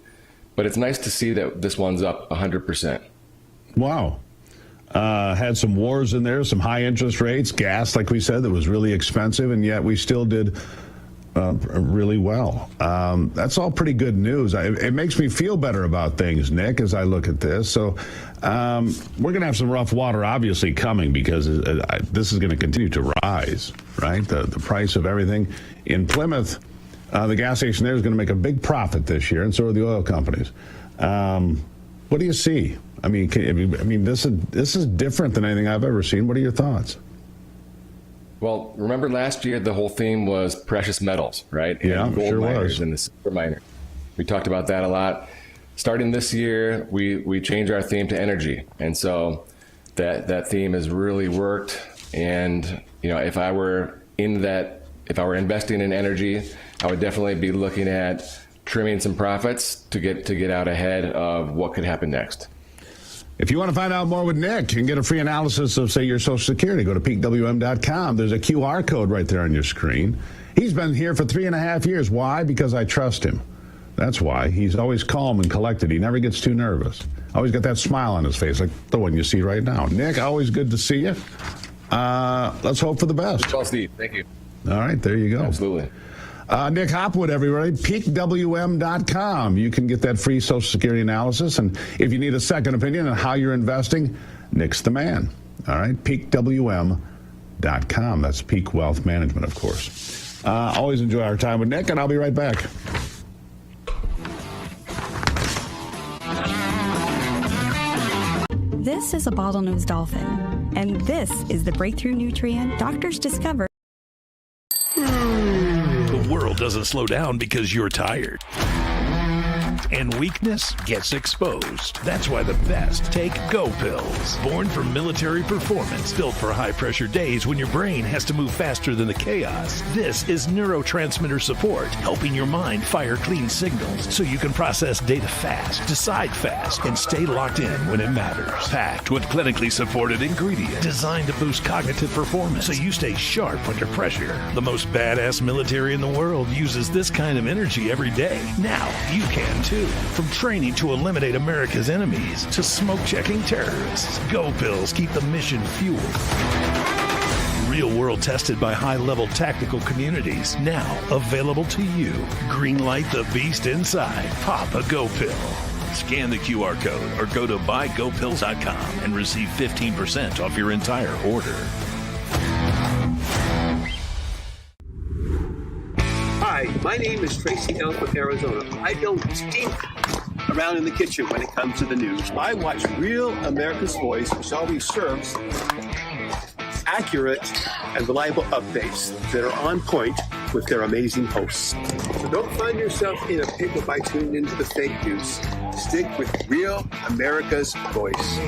but it's nice to see that this one's up 100%. Wow. Had some wars in there, some high interest rates, gas, like we said, that was really expensive, and yet we still did really well. That's all pretty good news. It makes me feel better about things, Nick, as I look at this. So we're going to have some rough water, obviously, coming because this is going to continue to rise, right? The price of everything. In Plymouth, the gas station there is going to make a big profit this year, and so are the oil companies. What do you see? I mean, this is different than anything I've ever seen. What are your thoughts? Well, remember last year the whole theme was precious metals, right? Yeah, and gold sure miners was. and the silver miner. We talked about that a lot. Starting this year, we changed our theme to energy, and so that theme has really worked. And if I were investing in energy, I would definitely be looking at trimming some profits to get out ahead of what could happen next. If you want to find out more with Nick and get a free analysis of, say, your Social Security, go to peakwm.com. There's a QR code right there on your screen. He's been here for 3.5 years. Why? Because I trust him. That's why. He's always calm and collected. He never gets too nervous. Always got that smile on his face, like the one you see right now. Nick, always good to see you. Let's hope for the best. Well, Steve, thank you. All right, there you go. Absolutely. Nick Hopwood, everybody, peakwm.com. You can get that free Social Security analysis. And if you need a second opinion on how you're investing, Nick's the man. All right, peakwm.com. That's Peak Wealth Management, of course. Always enjoy our time with Nick, and I'll be right back. This is a bottlenose dolphin, and this is the breakthrough nutrient doctors discovered. The world doesn't slow down because you're tired. And weakness gets exposed. That's why the best take Go Pills. Born for military performance, built for high-pressure days when your brain has to move faster than the chaos. This is neurotransmitter support, helping your mind fire clean signals so you can process data fast, decide fast, and stay locked in when it matters. Packed with clinically supported ingredients designed to boost cognitive performance so you stay sharp under pressure. The most badass military in the world uses this kind of energy every day. Now you can too. From training to eliminate America's enemies to smoke-checking terrorists, Go Pills keep the mission fueled. Real world tested by high-level tactical communities. Now available to you. Greenlight the beast inside. Pop a Go Pill. Scan the QR code or go to buygopills.com and receive 15% off your entire order. Hi, my name is Tracy L. from Arizona. I don't stink around in the kitchen when it comes to the news. I watch Real America's Voice, which always serves accurate and reliable updates that are on point with their amazing hosts. So don't find yourself in a pickle by tuning into the fake news. Stick with Real America's Voice.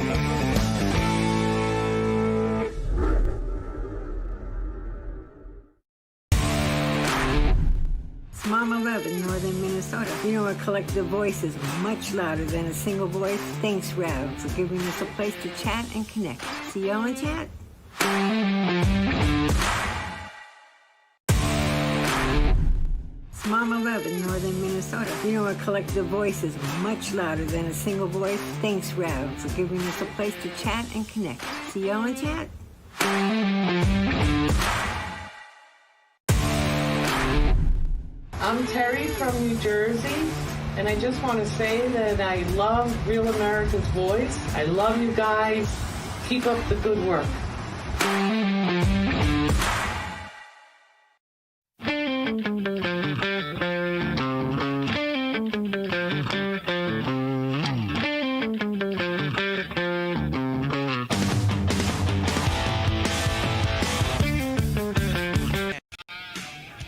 Mama Love in northern Minnesota. You know, a collective voice is much louder than a single voice. Thanks, Rav, for giving us a place to chat and connect. See y'all in chat. It's Mama Love in northern Minnesota. You know, a collective voice is much louder than a single voice. Thanks, Rav, for giving us a place to chat and connect. See y'all in chat. I'm Terry from New Jersey, and I just want to say that I love Real America's Voice. I love you guys. Keep up the good work.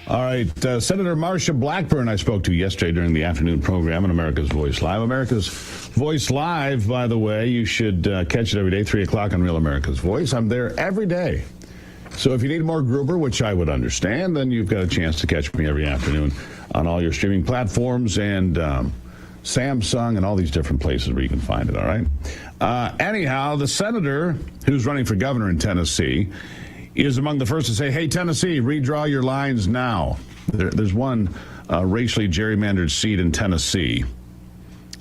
All right, right. Senator Marsha Blackburn I spoke to yesterday during the afternoon program on America's Voice Live. America's Voice Live, by the way, you should catch it every day, 3 o'clock on Real America's Voice. I'm there every day. So if you need more Gruber, which I would understand, then you've got a chance to catch me every afternoon on all your streaming platforms and Samsung and all these different places where you can find it, all right? Anyhow, the senator who's running for governor in Tennessee is among the first to say, hey, Tennessee, redraw your lines now. There's one racially gerrymandered seat in Tennessee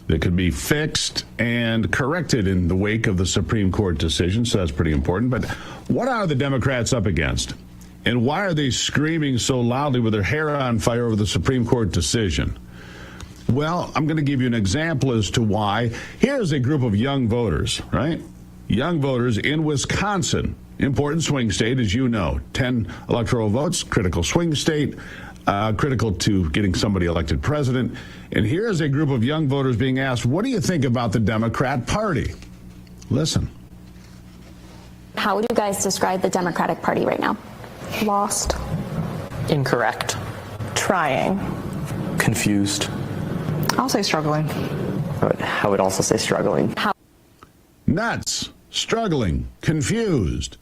that could be fixed and corrected in the wake of the Supreme Court decision, so that's pretty important. But what are the Democrats up against? And why are they screaming so loudly with their hair on fire over the Supreme Court decision? Well, I'm going to give you an example as to why. Here's a group of young voters, right? Young voters in Wisconsin. Important swing state, as you know. 10 electoral votes, critical swing state, critical to getting somebody elected president. And here's a group of young voters being asked, what do you think about the Democrat Party? Listen. How would you guys describe the Democratic Party right now? Lost. Incorrect. Trying. Confused. I'll say struggling. I would also say struggling. Nuts. Struggling. Confused.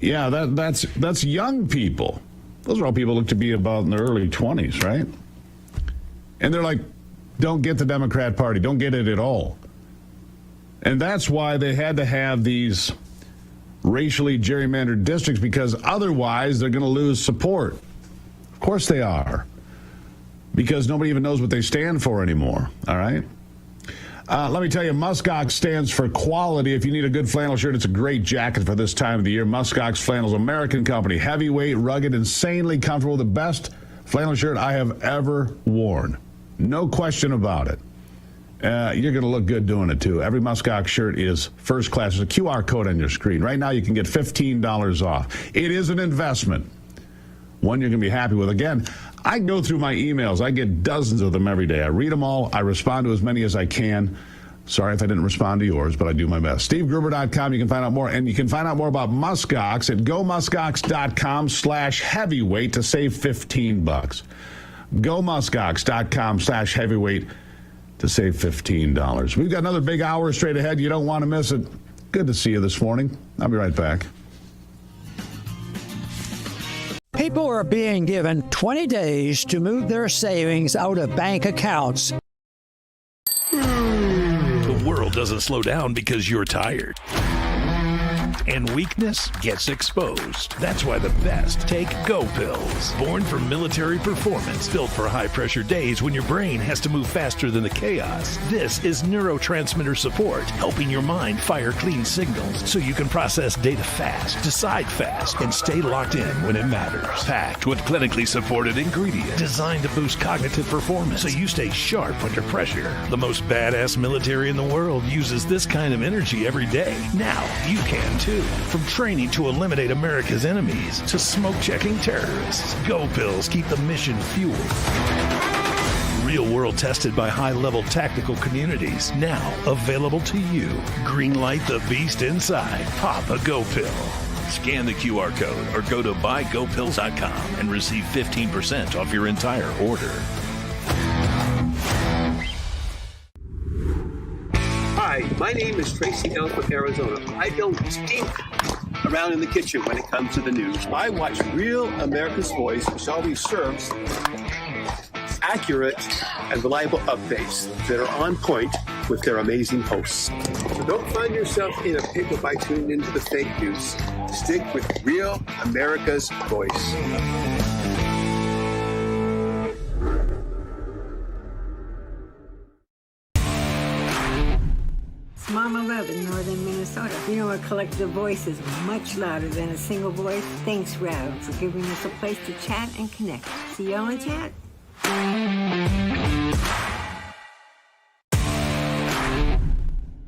Yeah, that's young people. Those are all people look to be about in their early 20s, right? And they're like, don't get the Democrat Party. Don't get it at all. And that's why they had to have these racially gerrymandered districts, because otherwise they're going to lose support. Of course they are. Because nobody even knows what they stand for anymore, all right? Let me tell you, Muskox stands for quality. If you need a good flannel shirt, it's a great jacket for this time of the year. Muskox Flannels, American company, heavyweight, rugged, insanely comfortable, the best flannel shirt I have ever worn. No question about it. You're going to look good doing it, too. Every Muskox shirt is first class. There's a QR code on your screen. Right now, you can get $15 off. It is an investment, one you're going to be happy with. Again, I go through my emails. I get dozens of them every day. I read them all. I respond to as many as I can. Sorry if I didn't respond to yours, but I do my best. SteveGruber.com. You can find out more. And you can find out more about Muskox at GoMuskox.com/heavyweight to save $15. GoMuskox.com/heavyweight to save $15. We've got another big hour straight ahead. You don't want to miss it. Good to see you this morning. I'll be right back. People are being given 20 days to move their savings out of bank accounts. The world doesn't slow down because you're tired. And weakness gets exposed. That's why the best take Go Pills. Born for military performance, built for high-pressure days when your brain has to move faster than the chaos. This is neurotransmitter support, helping your mind fire clean signals so you can process data fast, decide fast, and stay locked in when it matters. Packed with clinically supported ingredients designed to boost cognitive performance so you stay sharp under pressure. The most badass military in the world uses this kind of energy every day. Now you can too. From training to eliminate America's enemies to smoke-checking terrorists, Go Pills keep the mission fueled. Real world tested by high-level tactical communities. Now available to you. Greenlight the beast inside. Pop a Go Pill. Scan the QR code or go to buygopills.com and receive 15% off your entire order. Hi, my name is Tracy L. from Arizona. I don't stink around in the kitchen when it comes to the news. I watch Real America's Voice, which always serves accurate and reliable updates that are on point with their amazing hosts. So don't find yourself in a pickle by tuning into the fake news. Stick with Real America's Voice. Mama Love in northern Minnesota. You know, a collective voice is much louder than a single voice. Thanks, Rev, for giving us a place to chat and connect. See y'all in chat.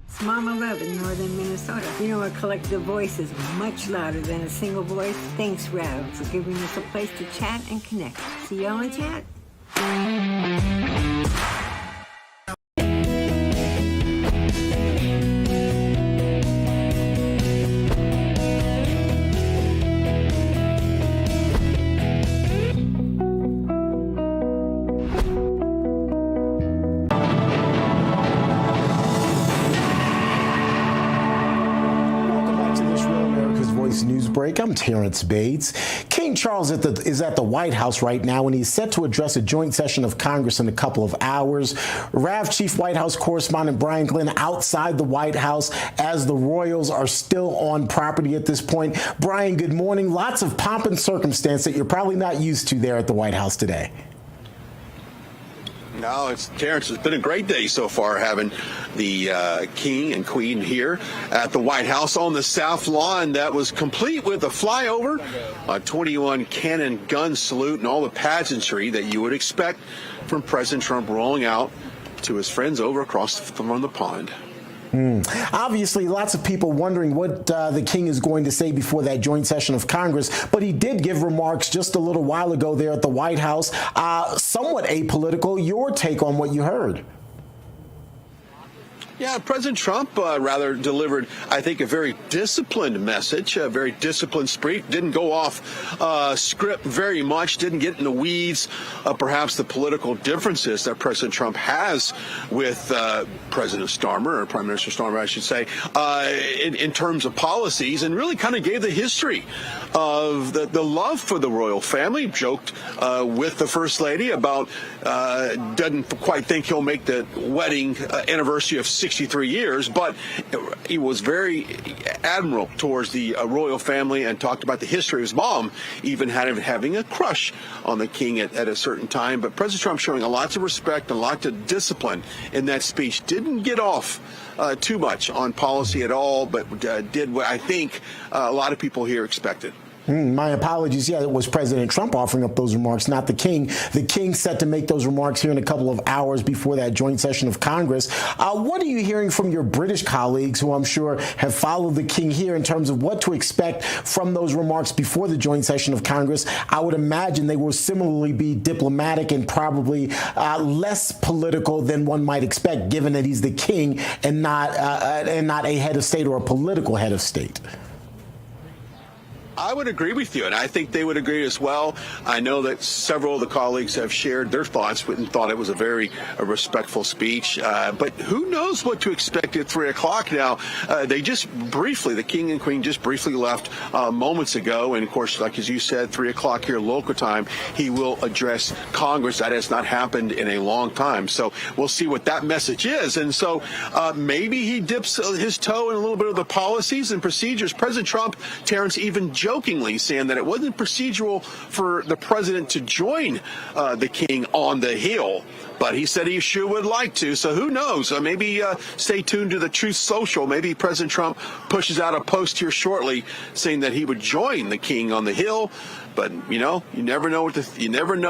It's Mama Love in northern Minnesota. You know, a collective voice is much louder than a single voice. Thanks, Rev, for giving us a place to chat and connect. See y'all in chat. Break. I'm Terrence Bates. King Charles is at the White House right now, and he's set to address a joint session of Congress in a couple of hours. RAV Chief White House correspondent Brian Glenn outside the White House as the royals are still on property at this point. Brian, good morning. Lots of pomp and circumstance that you're probably not used to there at the White House today. No, Terrence, it's been a great day so far having the king and queen here at the White House on the South Lawn. That was complete with a flyover, a 21 cannon gun salute, and all the pageantry that you would expect from President Trump rolling out to his friends over across from the pond. Obviously, lots of people wondering what the king is going to say before that joint session of Congress, but he did give remarks just a little while ago there at the White House, somewhat apolitical. Your take on what you heard? Yeah, President Trump rather delivered, I think, a very disciplined message, a very disciplined speech. Didn't go off script very much, didn't get in the weeds of perhaps the political differences that President Trump has with President Starmer, or Prime Minister Starmer, I should say, in terms of policies, and really kind of gave the history of the love for the royal family. Joked with the First Lady about doesn't quite think he'll make the wedding anniversary of 63 years, but he was very admirable towards the royal family and talked about the history of his mom, even having a crush on the king at a certain time. But President Trump showing a lot of respect and a lot of discipline in that speech. Didn't get off too much on policy at all, but did what I think a lot of people here expected. My apologies. Yeah, it was President Trump offering up those remarks, not the king. The king set to make those remarks here in a couple of hours before that joint session of Congress. What are you hearing from your British colleagues, who I'm sure have followed the king here, in terms of what to expect from those remarks before the joint session of Congress? I would imagine they will similarly be diplomatic and probably less political than one might expect, given that he's the king and not a head of state or a political head of state. I would agree with you, and I think they would agree as well. I know that several of the colleagues have shared their thoughts and thought it was a very respectful speech. But who knows what to expect at 3 o'clock now? They just briefly, the king and queen just briefly left moments ago. And, of course, like as you said, 3 o'clock here local time, he will address Congress. That has not happened in a long time. So we'll see what that message is. And so maybe he dips his toe in a little bit of the policies and procedures. President Trump, Terrence, even jokingly saying that it wasn't procedural for the president to join the king on the Hill, but he said he sure would like to. So who knows? Maybe stay tuned to the Truth Social. Maybe President Trump pushes out a post here shortly saying that he would join the king on the Hill. But you never know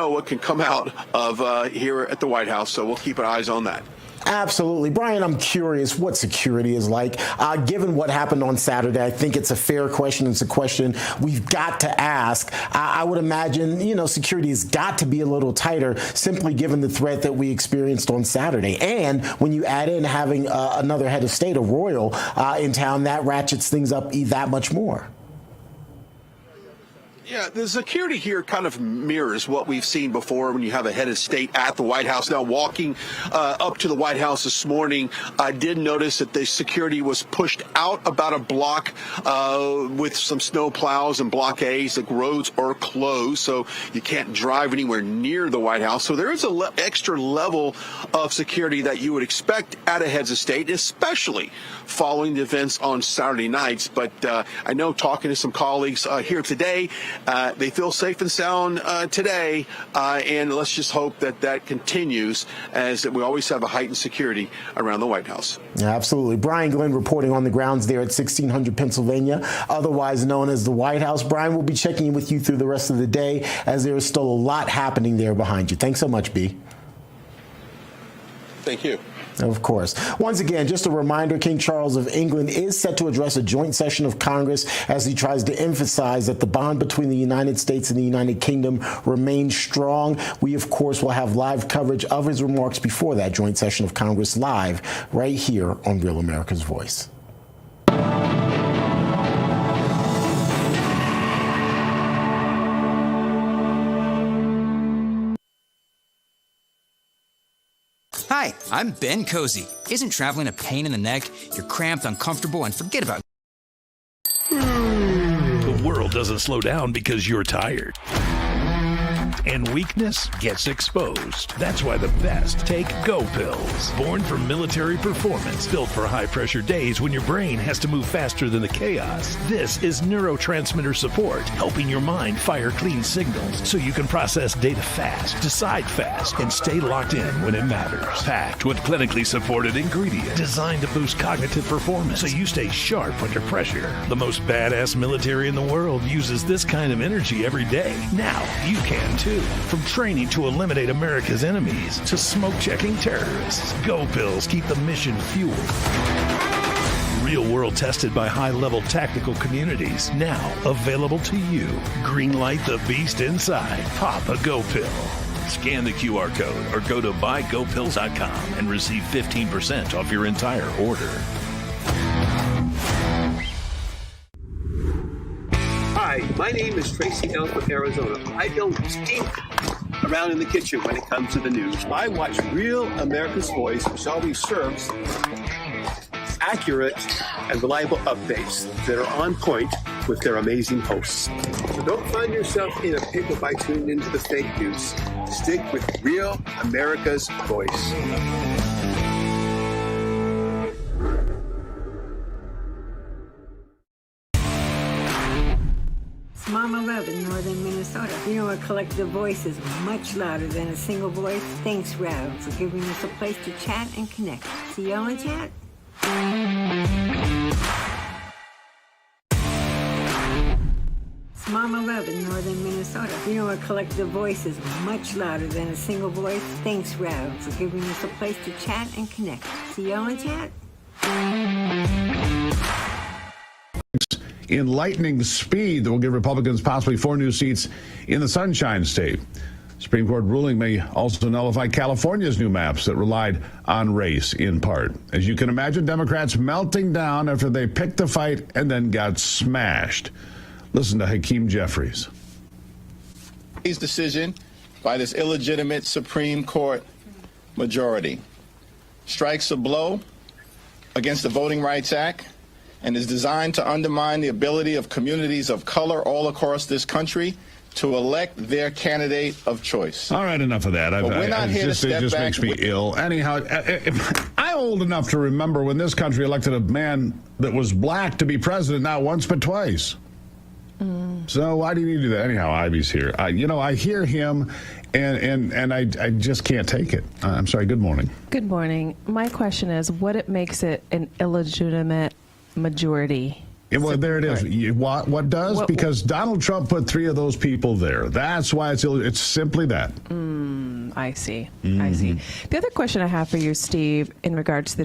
what can come out of here at the White House. So we'll keep our eyes on that. Absolutely. Brian, I'm curious what security is like. Given what happened on Saturday, I think it's a fair question. It's a question we've got to ask. I would imagine, security has got to be a little tighter, simply given the threat that we experienced on Saturday. And when you add in having another head of state, a royal, in town, that ratchets things up that much more. Yeah, the security here kind of mirrors what we've seen before when you have a head of state at the White House. Now, walking up to the White House this morning, I did notice that the security was pushed out about a block with some snow plows and blockades. The roads are closed, so you can't drive anywhere near the White House. So there is an extra level of security that you would expect at a heads of state, especially following the events on Saturday nights. But I know, talking to some colleagues here today, they feel safe and sound today, and let's just hope that continues, as we always have a heightened security around the White House. Yeah, absolutely. Brian Glenn reporting on the grounds there at 1600 Pennsylvania, otherwise known as the White House. Brian, we'll be checking in with you through the rest of the day, as there is still a lot happening there behind you. Thanks so much, B. Thank you. Of course. Once again, just a reminder, King Charles of England is set to address a joint session of Congress as he tries to emphasize that the bond between the United States and the United Kingdom remains strong. We, of course, will have live coverage of his remarks before that joint session of Congress live right here on Real America's Voice. Hi, I'm Ben Cozy. Isn't traveling a pain in the neck? You're cramped, uncomfortable, and forget about The world doesn't slow down because you're tired. And weakness gets exposed. That's why the best take Go Pills. Born for military performance, built for high-pressure days when your brain has to move faster than the chaos. This is neurotransmitter support, helping your mind fire clean signals so you can process data fast, decide fast, and stay locked in when it matters. Packed with clinically supported ingredients designed to boost cognitive performance so you stay sharp under pressure. The most badass military in the world uses this kind of energy every day. Now you can too. From training to eliminate America's enemies to smoke-checking terrorists, Go Pills keep the mission fueled. Real world tested by high-level tactical communities. Now available to you. Greenlight the beast inside. Pop a Go Pill. Scan the QR code or go to buygopills.com and receive 15% off your entire order. Hi, my name is Tracy L. from Arizona. I don't stink around in the kitchen when it comes to the news. I watch Real America's Voice, which always serves accurate and reliable updates that are on point with their amazing hosts. So don't find yourself in a pickle by tuning into the fake news. Stick with Real America's Voice. Mama Love in northern Minnesota. You know, a collective voice is much louder than a single voice. Thanks, Rev, for giving us a place to chat and connect. See y'all in chat. It's Mama Love in northern Minnesota. You know, a collective voice is much louder than a single voice. Thanks, Rev, for giving us a place to chat and connect. See y'all in chat. In lightning speed that will give Republicans possibly 4 new seats in the Sunshine State. Supreme Court ruling may also nullify California's new maps that relied on race in part. As you can imagine, Democrats melting down after they picked the fight and then got smashed. Listen to Hakeem Jeffries. His decision by this illegitimate Supreme Court majority strikes a blow against the Voting Rights Act and is designed to undermine the ability of communities of color all across this country to elect their candidate of choice. All right, enough of that. We're not here to step it just back makes me ill. Anyhow, I'm old enough to remember when this country elected a man that was black to be president, not once but twice. So why do you need to do that? Anyhow, Ivey's here. I hear him, and I just can't take it. I'm sorry. Good morning. Good morning. My question is, what makes it an illegitimate majority? Yeah, well, there it is. What does? Because Donald Trump put 3 of those people there. That's why it's simply that. I see. I see. The other question I have for you, Steve, in regards to the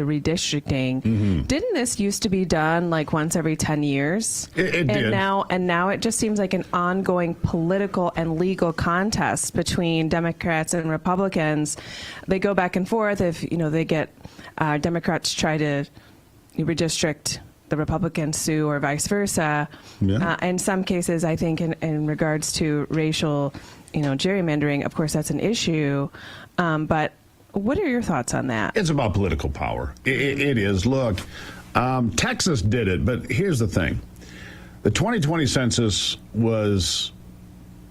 redistricting, didn't this used to be done like once every 10 years? It did. Now it just seems like an ongoing political and legal contest between Democrats and Republicans. They go back and forth. If they get Democrats try to redistrict, the Republicans sue, or vice versa. Yeah. In some cases, I think in regards to racial, gerrymandering, of course, that's an issue. But what are your thoughts on that? It's about political power. It is. Look, Texas did it, but here's the thing. The 2020 census was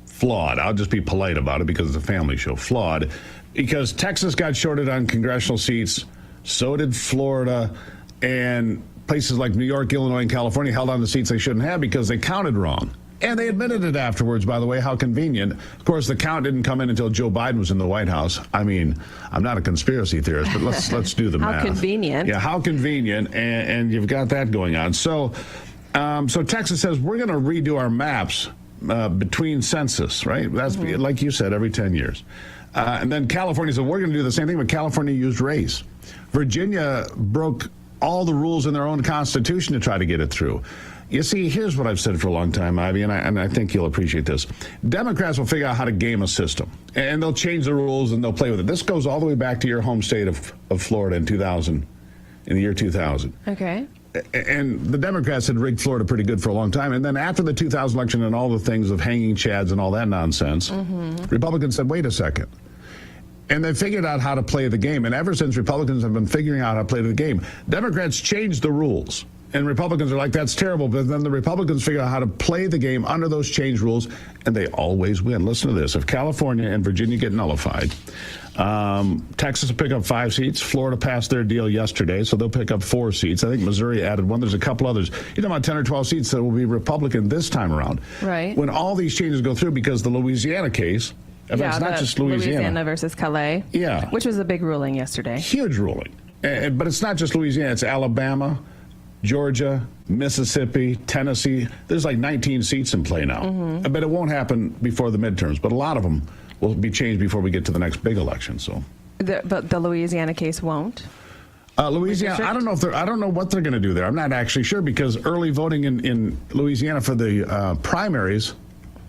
flawed. I'll just be polite about it because it's a family show. Flawed. Because Texas got shorted on congressional seats. So did Florida. And places like New York, Illinois, and California held on to seats they shouldn't have because they counted wrong. And they admitted it afterwards, by the way. How convenient. Of course, the count didn't come in until Joe Biden was in the White House. I mean, I'm not a conspiracy theorist, but let's do the math. How convenient. Yeah, how convenient. And you've got that going on. So Texas says, we're going to redo our maps between census, right? That's like you said, every 10 years. And then California said, we're going to do the same thing, but California used race. Virginia broke all the rules in their own constitution to try to get it through. You see, here's what I've said for a long time, Ivey, and I think you'll appreciate this. Democrats will figure out how to game a system, and they'll change the rules, and they'll play with it. This goes all the way back to your home state of Florida in the year 2000. Okay. And the Democrats had rigged Florida pretty good for a long time, and then after the 2000 election and all the things of hanging chads and all that nonsense, Republicans said, wait a second. And they figured out how to play the game. And ever since Republicans have been figuring out how to play the game, Democrats changed the rules. And Republicans are like, that's terrible. But then the Republicans figure out how to play the game under those change rules, and they always win. Listen to this. If California and Virginia get nullified, Texas will pick up 5 seats. Florida passed their deal yesterday, so they'll pick up 4 seats. I think Missouri added 1. There's a couple others. You're talking about 10 or 12 seats that will be Republican this time around. Right. When all these changes go through, because the Louisiana case, it's not just Louisiana versus Calais. Yeah. Which was a big ruling yesterday. Huge ruling. But it's not just Louisiana. It's Alabama, Georgia, Mississippi, Tennessee. There's like 19 seats in play now. Mm-hmm. But it won't happen before the midterms. But a lot of them will be changed before we get to the next big election. So, but the Louisiana case won't. Louisiana, I don't know what they're going to do there. I'm not actually sure, because early voting in Louisiana for the primaries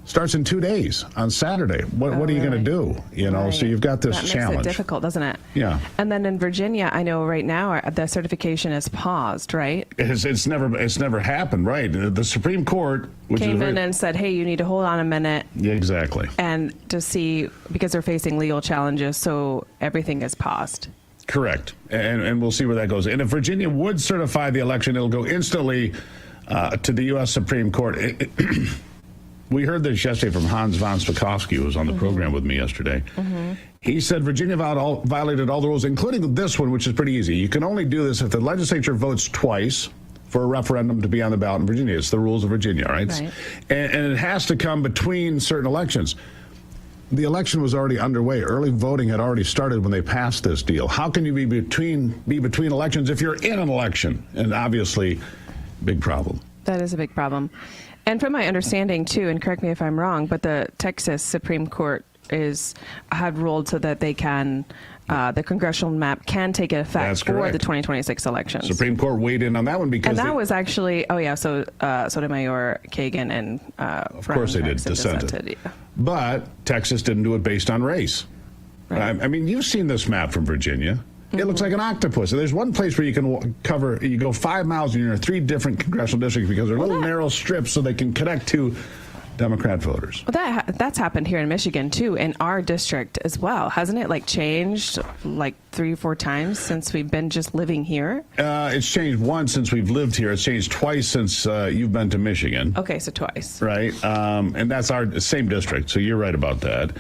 starts in 2 days on Saturday. What are you going to do? You know, so you've got this challenge. That makes it difficult, doesn't it? Yeah. And then in Virginia, I know right now the certification is paused, right? It's never happened, right? The Supreme Court came in and said, "Hey, you need to hold on a minute." Yeah, exactly. And to see, because they're facing legal challenges, so everything is paused. Correct. And we'll see where that goes. And if Virginia would certify the election, it'll go instantly to the U.S. Supreme Court. We heard this yesterday from Hans von Spakovsky, who was on the program with me yesterday. He said Virginia violated all the rules, including this one, which is pretty easy. You can only do this if the legislature votes twice for a referendum to be on the ballot in Virginia. It's the rules of Virginia, right? And it has to come between certain elections. The election was already underway. Early voting had already started when they passed this deal. How can you be between elections if you're in an election? And obviously, big problem. That is a big problem. And from my understanding, too, and correct me if I'm wrong, but the Texas Supreme Court had ruled so that they can, the congressional map can take effect for the 2026 elections. Supreme Court weighed in on that one because... And that was actually, so Sotomayor, Kagan, and of course they did, dissented. Yeah. But Texas didn't do it based on race. Right. I mean, you've seen this map from Virginia. It looks like an octopus. There's one place where you can you go 5 miles and you're in 3 different congressional districts because they're little narrow strips so they can connect to Democrat voters. Well, that's happened here in Michigan, too, in our district as well. Hasn't it, changed 3 or 4 times since we've been just living here? It's changed once since we've lived here. It's changed twice since you've been to Michigan. Okay, so twice. Right. And that's our same district, so you're right about that.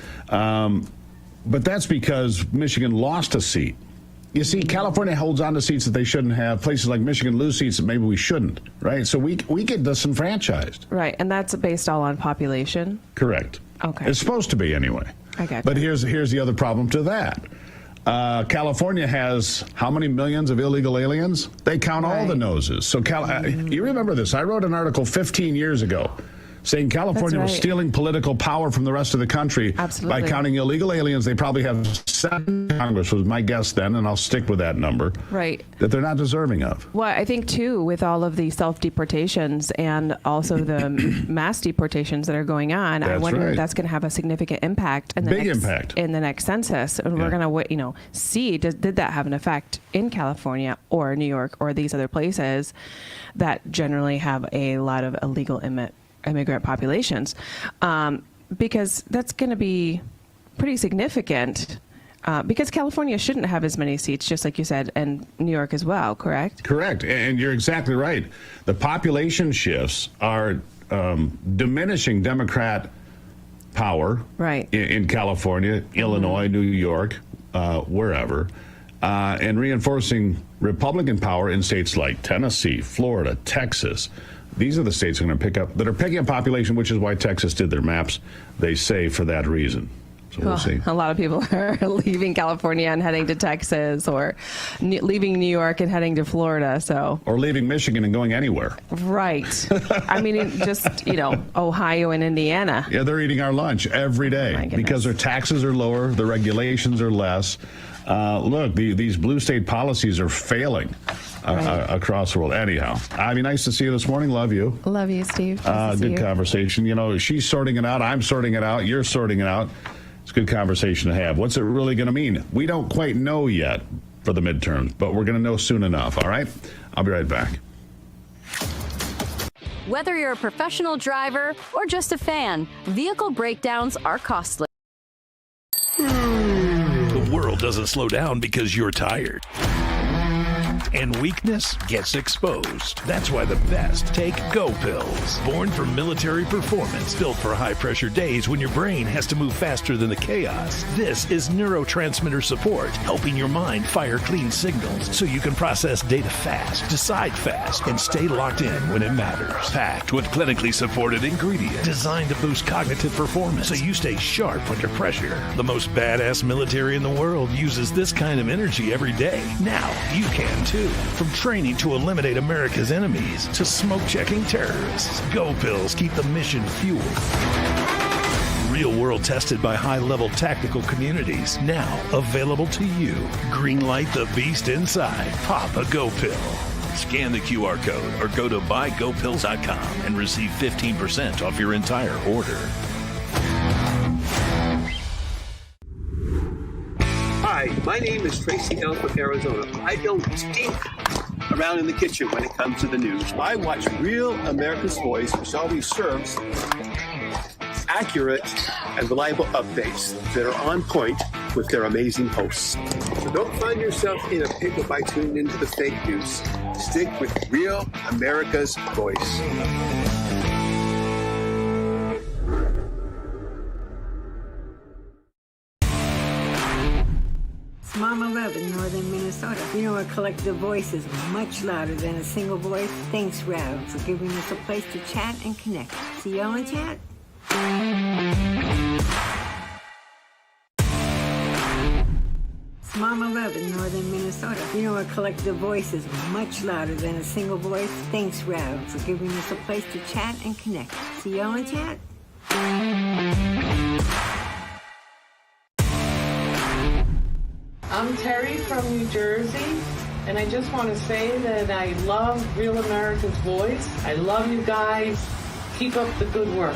But that's because Michigan lost a seat. You see, California holds on to seats that they shouldn't have. Places like Michigan lose seats that maybe we shouldn't, right? So we get disenfranchised. Right, and that's based all on population? Correct. Okay. It's supposed to be anyway. I got you. But here's the other problem to that. California has how many millions of illegal aliens? They count all the noses. So you remember this. I wrote an article 15 years ago saying California was stealing political power from the rest of the country by counting illegal aliens. They probably have 7 Congress, was my guess then, and I'll stick with that number. Right. That they're not deserving of. Well, I think, too, with all of the self-deportations and also the mass deportations that are going on, I wonder if that's going to have a significant impact in the next census. And we're going to see, did that have an effect in California or New York or these other places that generally have a lot of illegal immigrant populations, because that's going to be pretty significant, because California shouldn't have as many seats, just like you said, and New York as well, correct? Correct, and you're exactly right. The population shifts are diminishing Democrat power in California, Illinois, New York, wherever, and reinforcing Republican power in states like Tennessee, Florida, Texas. These are the states that are picking up population, which is why Texas did their maps, they say, for that reason. So we'll see. A lot of people are leaving California and heading to Texas, or leaving New York and heading to Florida. Or leaving Michigan and going anywhere. Right. I mean, just, Ohio and Indiana. Yeah, they're eating our lunch every day because their taxes are lower, the regulations are less. Look, these blue state policies are failing across the world. Anyhow, Ivy, nice to see you this morning. Love you. Love you, Steve. Good conversation. She's sorting it out. I'm sorting it out. You're sorting it out. It's a good conversation to have. What's it really going to mean? We don't quite know yet for the midterms, but we're going to know soon enough. All right? I'll be right back. Whether you're a professional driver or just a fan, vehicle breakdowns are costly. The world doesn't slow down because you're tired. and weakness gets exposed. That's why the best take Go Pills. Born for military performance, built for high-pressure days when your brain has to move faster than the chaos. This is neurotransmitter support, helping your mind fire clean signals so you can process data fast, decide fast, and stay locked in when it matters. Packed with clinically supported ingredients designed to boost cognitive performance so you stay sharp under pressure. The most badass military in the world uses this kind of energy every day. Now you can too. From training to eliminate America's enemies to smoke-checking terrorists, Go Pills keep the mission fueled. Real world tested by high-level tactical communities. Now available to you. Greenlight the beast inside. Pop a Go Pill. Scan the QR code or go to buygopills.com and receive 15% off your entire order. Hi, my name is Tracy L. from Arizona. I don't stink around in the kitchen when it comes to the news. I watch Real America's Voice, which always serves accurate and reliable updates that are on point with their amazing hosts. So don't find yourself in a pickle by tuning into the fake news. Stick with Real America's Voice. Mama Love in northern Minnesota. You know, a collective voice is much louder than a single voice. Thanks, Rev, for giving us a place to chat and connect. See y'all in chat. Mama Love in northern Minnesota. You know, a collective voice is much louder than a single voice. Thanks, Rev, for giving us a place to chat and connect. See y'all in chat. I'm Terry from New Jersey, and I just want to say that I love Real America's Voice. I love you guys. Keep up the good work.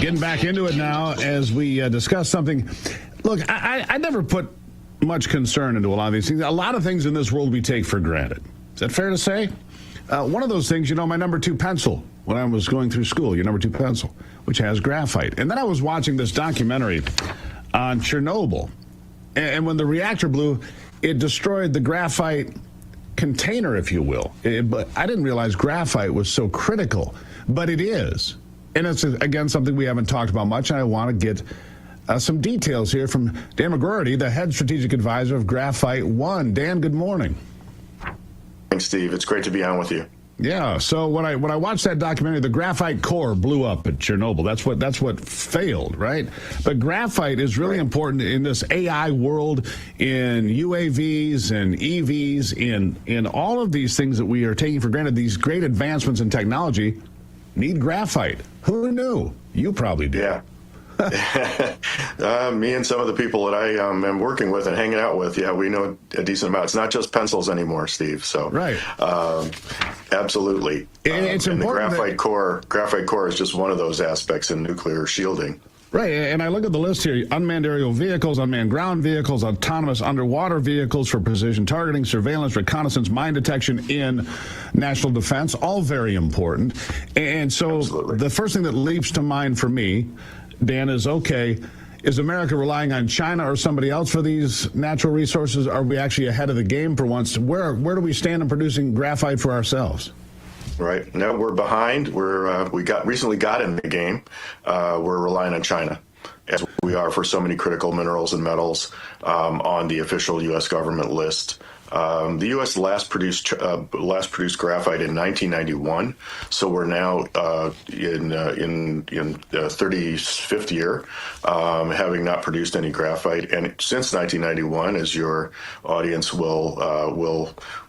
Getting back into it now as we discuss something. Look, I never put much concern into a lot of these things. A lot of things in this world we take for granted. Is that fair to say? One of those things, you know, my number 2 pencil when I was going through school, your number 2 pencil, which has graphite. And then I was watching this documentary on Chernobyl. And when the reactor blew, it destroyed the graphite container, if you will. But I didn't realize graphite was so critical. But it is. And it's, again, something we haven't talked about much. And I want to get some details here from Dan McGroarty, the head strategic advisor of Graphite One. Dan, good morning. Thanks, Steve. It's great to be on with you. Yeah. So when I watched that documentary, the graphite core blew up at Chernobyl. That's what failed, right? But graphite is really important in this AI world, in UAVs and EVs, in all of these things that we are taking for granted. These great advancements in technology need graphite. Who knew? You probably did. Yeah. Me and some of the people that I am working with and hanging out with, yeah, we know a decent amount. It's not just pencils anymore, Steve. So right, absolutely. And it's important. The graphite core is just one of those aspects in nuclear shielding. Right, and I look at the list here: unmanned aerial vehicles, unmanned ground vehicles, autonomous underwater vehicles for precision targeting, surveillance, reconnaissance, mine detection in national defense, all very important. And so the first thing that leaps to mind for me, Dan, is okay, Is America relying on China or somebody else for these natural resources? Are we actually ahead of the game for once? Where do we stand in producing graphite for ourselves? Right. No, we're behind. We recently got in the game. We're relying on China, as we are for so many critical minerals and metals on the official U.S. government list. The U.S. last produced graphite in 1991, so we're now in the 35th year, having not produced any graphite. And since 1991, as your audience will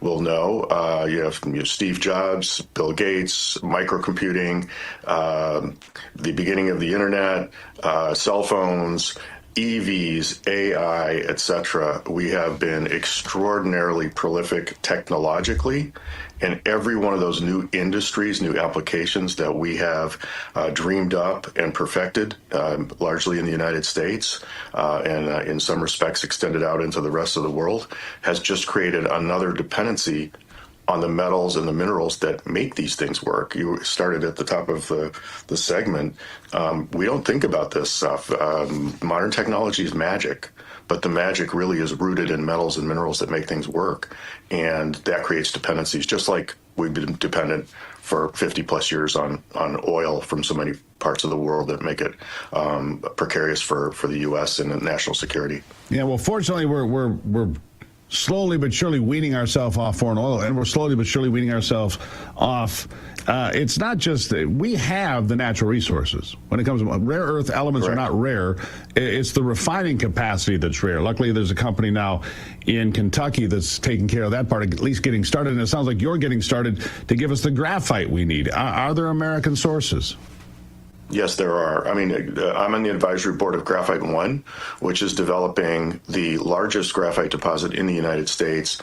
know, you have Steve Jobs, Bill Gates, microcomputing, the beginning of the internet, cell phones, EVs, AI, etc. We have been extraordinarily prolific technologically, and every one of those new industries, new applications that we have dreamed up and perfected, largely in the United States, and in some respects extended out into the rest of the world, has just created another dependency on the metals and the minerals that make these things work. You started at the top of the segment. We don't think about this stuff. Modern technology is magic, but the magic really is rooted in metals and minerals that make things work. And that creates dependencies, just like we've been dependent for 50 plus years on oil from so many parts of the world that make it precarious for the U.S. and national security. Yeah, well, fortunately, we're slowly but surely weaning ourselves off foreign oil, and we're slowly but surely weaning ourselves off. It's not just that we have the natural resources. When it comes to rare earth elements are not rare. It's the refining capacity that's rare. Luckily, there's a company now in Kentucky that's taking care of that part, at least getting started. And it sounds like you're getting started to give us the graphite we need. Are there American sources? Yes, there are. I mean, I'm on the advisory board of Graphite One, which is developing the largest graphite deposit in the United States.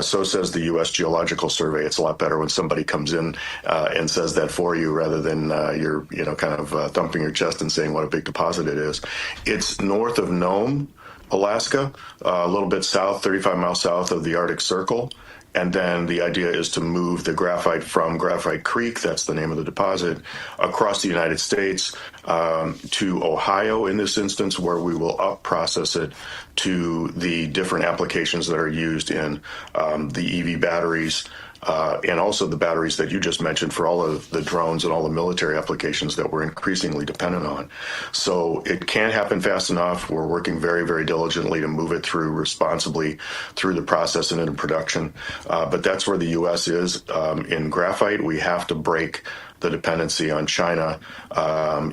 So says the U.S. Geological Survey. It's a lot better when somebody comes in and says that for you, rather than you're kind of thumping your chest and saying what a big deposit it is. It's north of Nome, Alaska, a little bit south, 35 miles south of the Arctic Circle. And then the idea is to move the graphite from Graphite Creek, that's the name of the deposit, across the United States to Ohio in this instance, where we will up-process it to the different applications that are used in the EV batteries, and also the batteries that you just mentioned for all of the drones and all the military applications that we're increasingly dependent on. So it can't happen fast enough. We're working very, very diligently to move it through responsibly through the process and into production. But that's where the U.S. is. In graphite, we have to break the dependency on China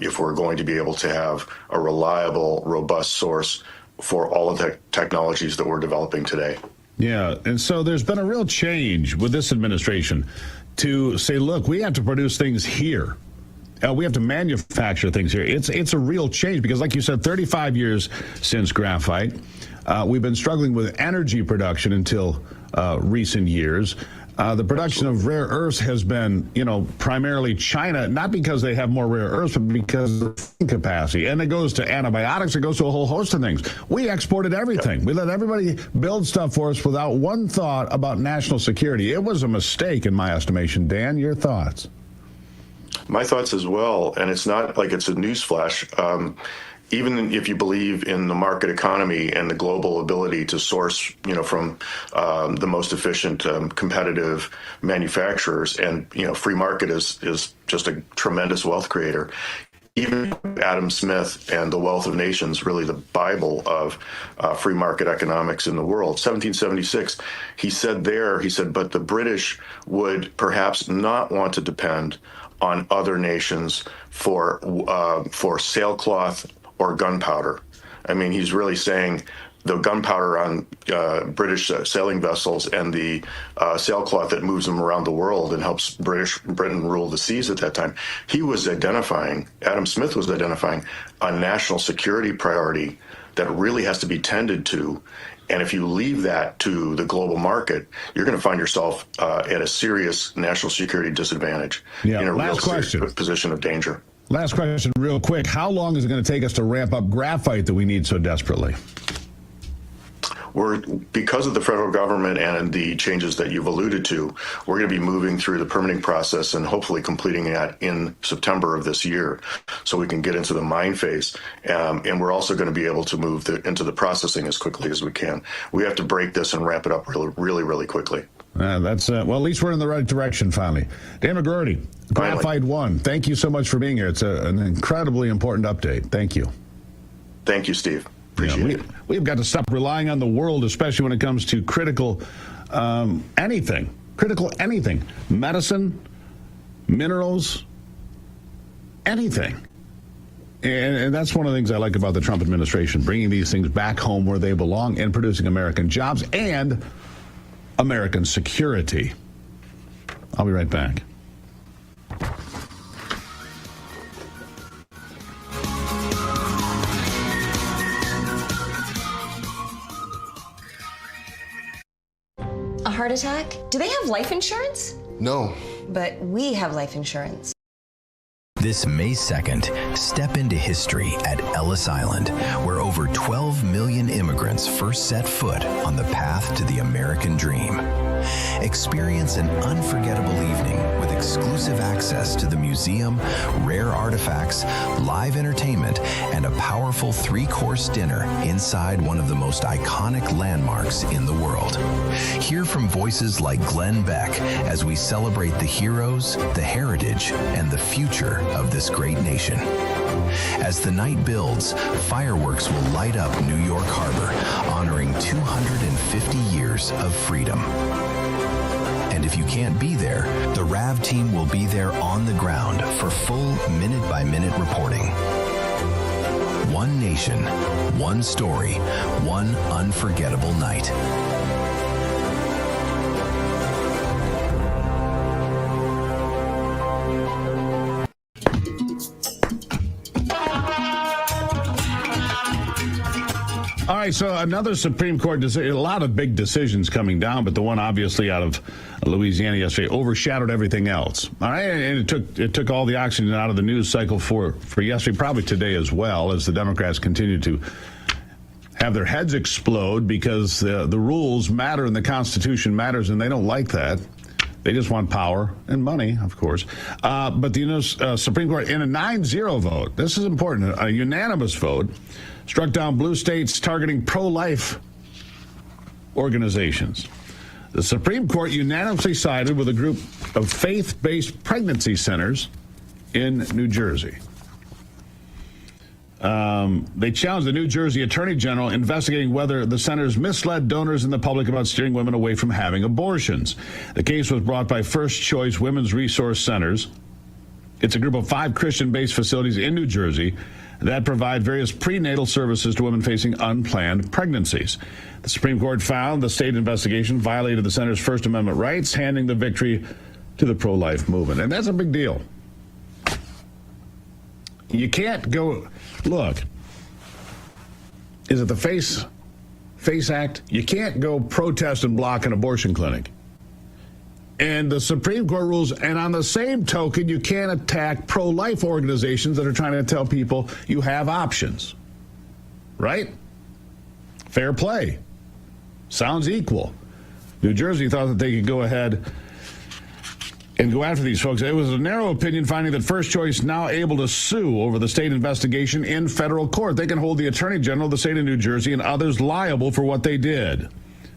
if we're going to be able to have a reliable, robust source for all of the technologies that we're developing today. Yeah, and so there's been a real change with this administration to say, look, we have to produce things here. We have to manufacture things here. It's a real change because, like you said, 35 years since graphite. We've been struggling with energy production until recent years. The production of rare earths has been, primarily China, not because they have more rare earths, but because of the capacity. And it goes to antibiotics. It goes to a whole host of things. We exported everything. We let everybody build stuff for us without one thought about national security. It was a mistake, in my estimation. Dan, your thoughts? My thoughts as well. And it's not like it's a newsflash. Even if you believe in the market economy and the global ability to source, from the most efficient, competitive manufacturers, and free market is just a tremendous wealth creator. Even Adam Smith and The Wealth of Nations, really the Bible of free market economics in the world, 1776, he said, but the British would perhaps not want to depend on other nations for sailcloth or gunpowder. I mean, he's really saying the gunpowder on British sailing vessels and the sailcloth that moves them around the world and helps Britain rule the seas at that time. Adam Smith was identifying a national security priority that really has to be tended to. And if you leave that to the global market, you're going to find yourself at a serious national security disadvantage, in a real serious position of danger. Last question real quick. How long is it going to take us to ramp up graphite that we need so desperately? because of the federal government and the changes that you've alluded to, we're going to be moving through the permitting process and hopefully completing that in September of this year, so we can get into the mine phase. And we're also going to be able to move into the processing as quickly as we can. We have to break this and wrap it up really quickly. Well, at least we're in the right direction finally. Dan McGroarty, Graphite One, thank you so much for being here. It's an incredibly important update. Thank you. Thank you, Steve. Appreciate it. We've got to stop relying on the world, especially when it comes to critical anything. Medicine, minerals, anything. And that's one of the things I like about the Trump administration, bringing these things back home where they belong and producing American jobs and American security. I'll be right back. A heart attack? Do they have life insurance? No. But we have life insurance. This May 2nd, step into history at Ellis Island, where over 12 million immigrants first set foot on the path to the American dream. Experience an unforgettable evening with exclusive access to the museum, rare artifacts, live entertainment, and a powerful 3-course dinner inside one of the most iconic landmarks in the world. Hear from voices like Glenn Beck as we celebrate the heroes, the heritage, and the future of this great nation. As the night builds, fireworks will light up New York Harbor, honoring 250 years of freedom. And if you can't be there, the RAV team will be there on the ground for full minute-by-minute reporting. One nation, one story, one unforgettable night. All right, so another Supreme Court decision, a lot of big decisions coming down, but the one obviously out of Louisiana yesterday overshadowed everything else. All right, and it took all the oxygen out of the news cycle for yesterday, probably today as well, as the Democrats continue to have their heads explode because the rules matter and the Constitution matters, and they don't like that. They just want power and money, of course. But the Supreme Court, in a 9-0 vote, this is important, a unanimous vote, struck down blue states targeting pro-life organizations. The Supreme Court unanimously sided with a group of faith-based pregnancy centers in New Jersey. They challenged the New Jersey Attorney General investigating whether the centers misled donors and the public about steering women away from having abortions. The case was brought by First Choice Women's Resource Centers. It's a group of 5 Christian-based facilities in New Jersey that provide various prenatal services to women facing unplanned pregnancies. The Supreme Court found the state investigation violated the center's First Amendment rights, handing the victory to the pro-life movement. And that's a big deal. You can't go, look, is it the FACE Act? You can't go protest and block an abortion clinic. And the Supreme Court rules, and on the same token, you can't attack pro-life organizations that are trying to tell people you have options. Right? Fair play. Sounds equal. New Jersey thought that they could go ahead and go after these folks. It was a narrow opinion finding that First Choice now able to sue over the state investigation in federal court. They can hold the Attorney General of the state of New Jersey and others liable for what they did.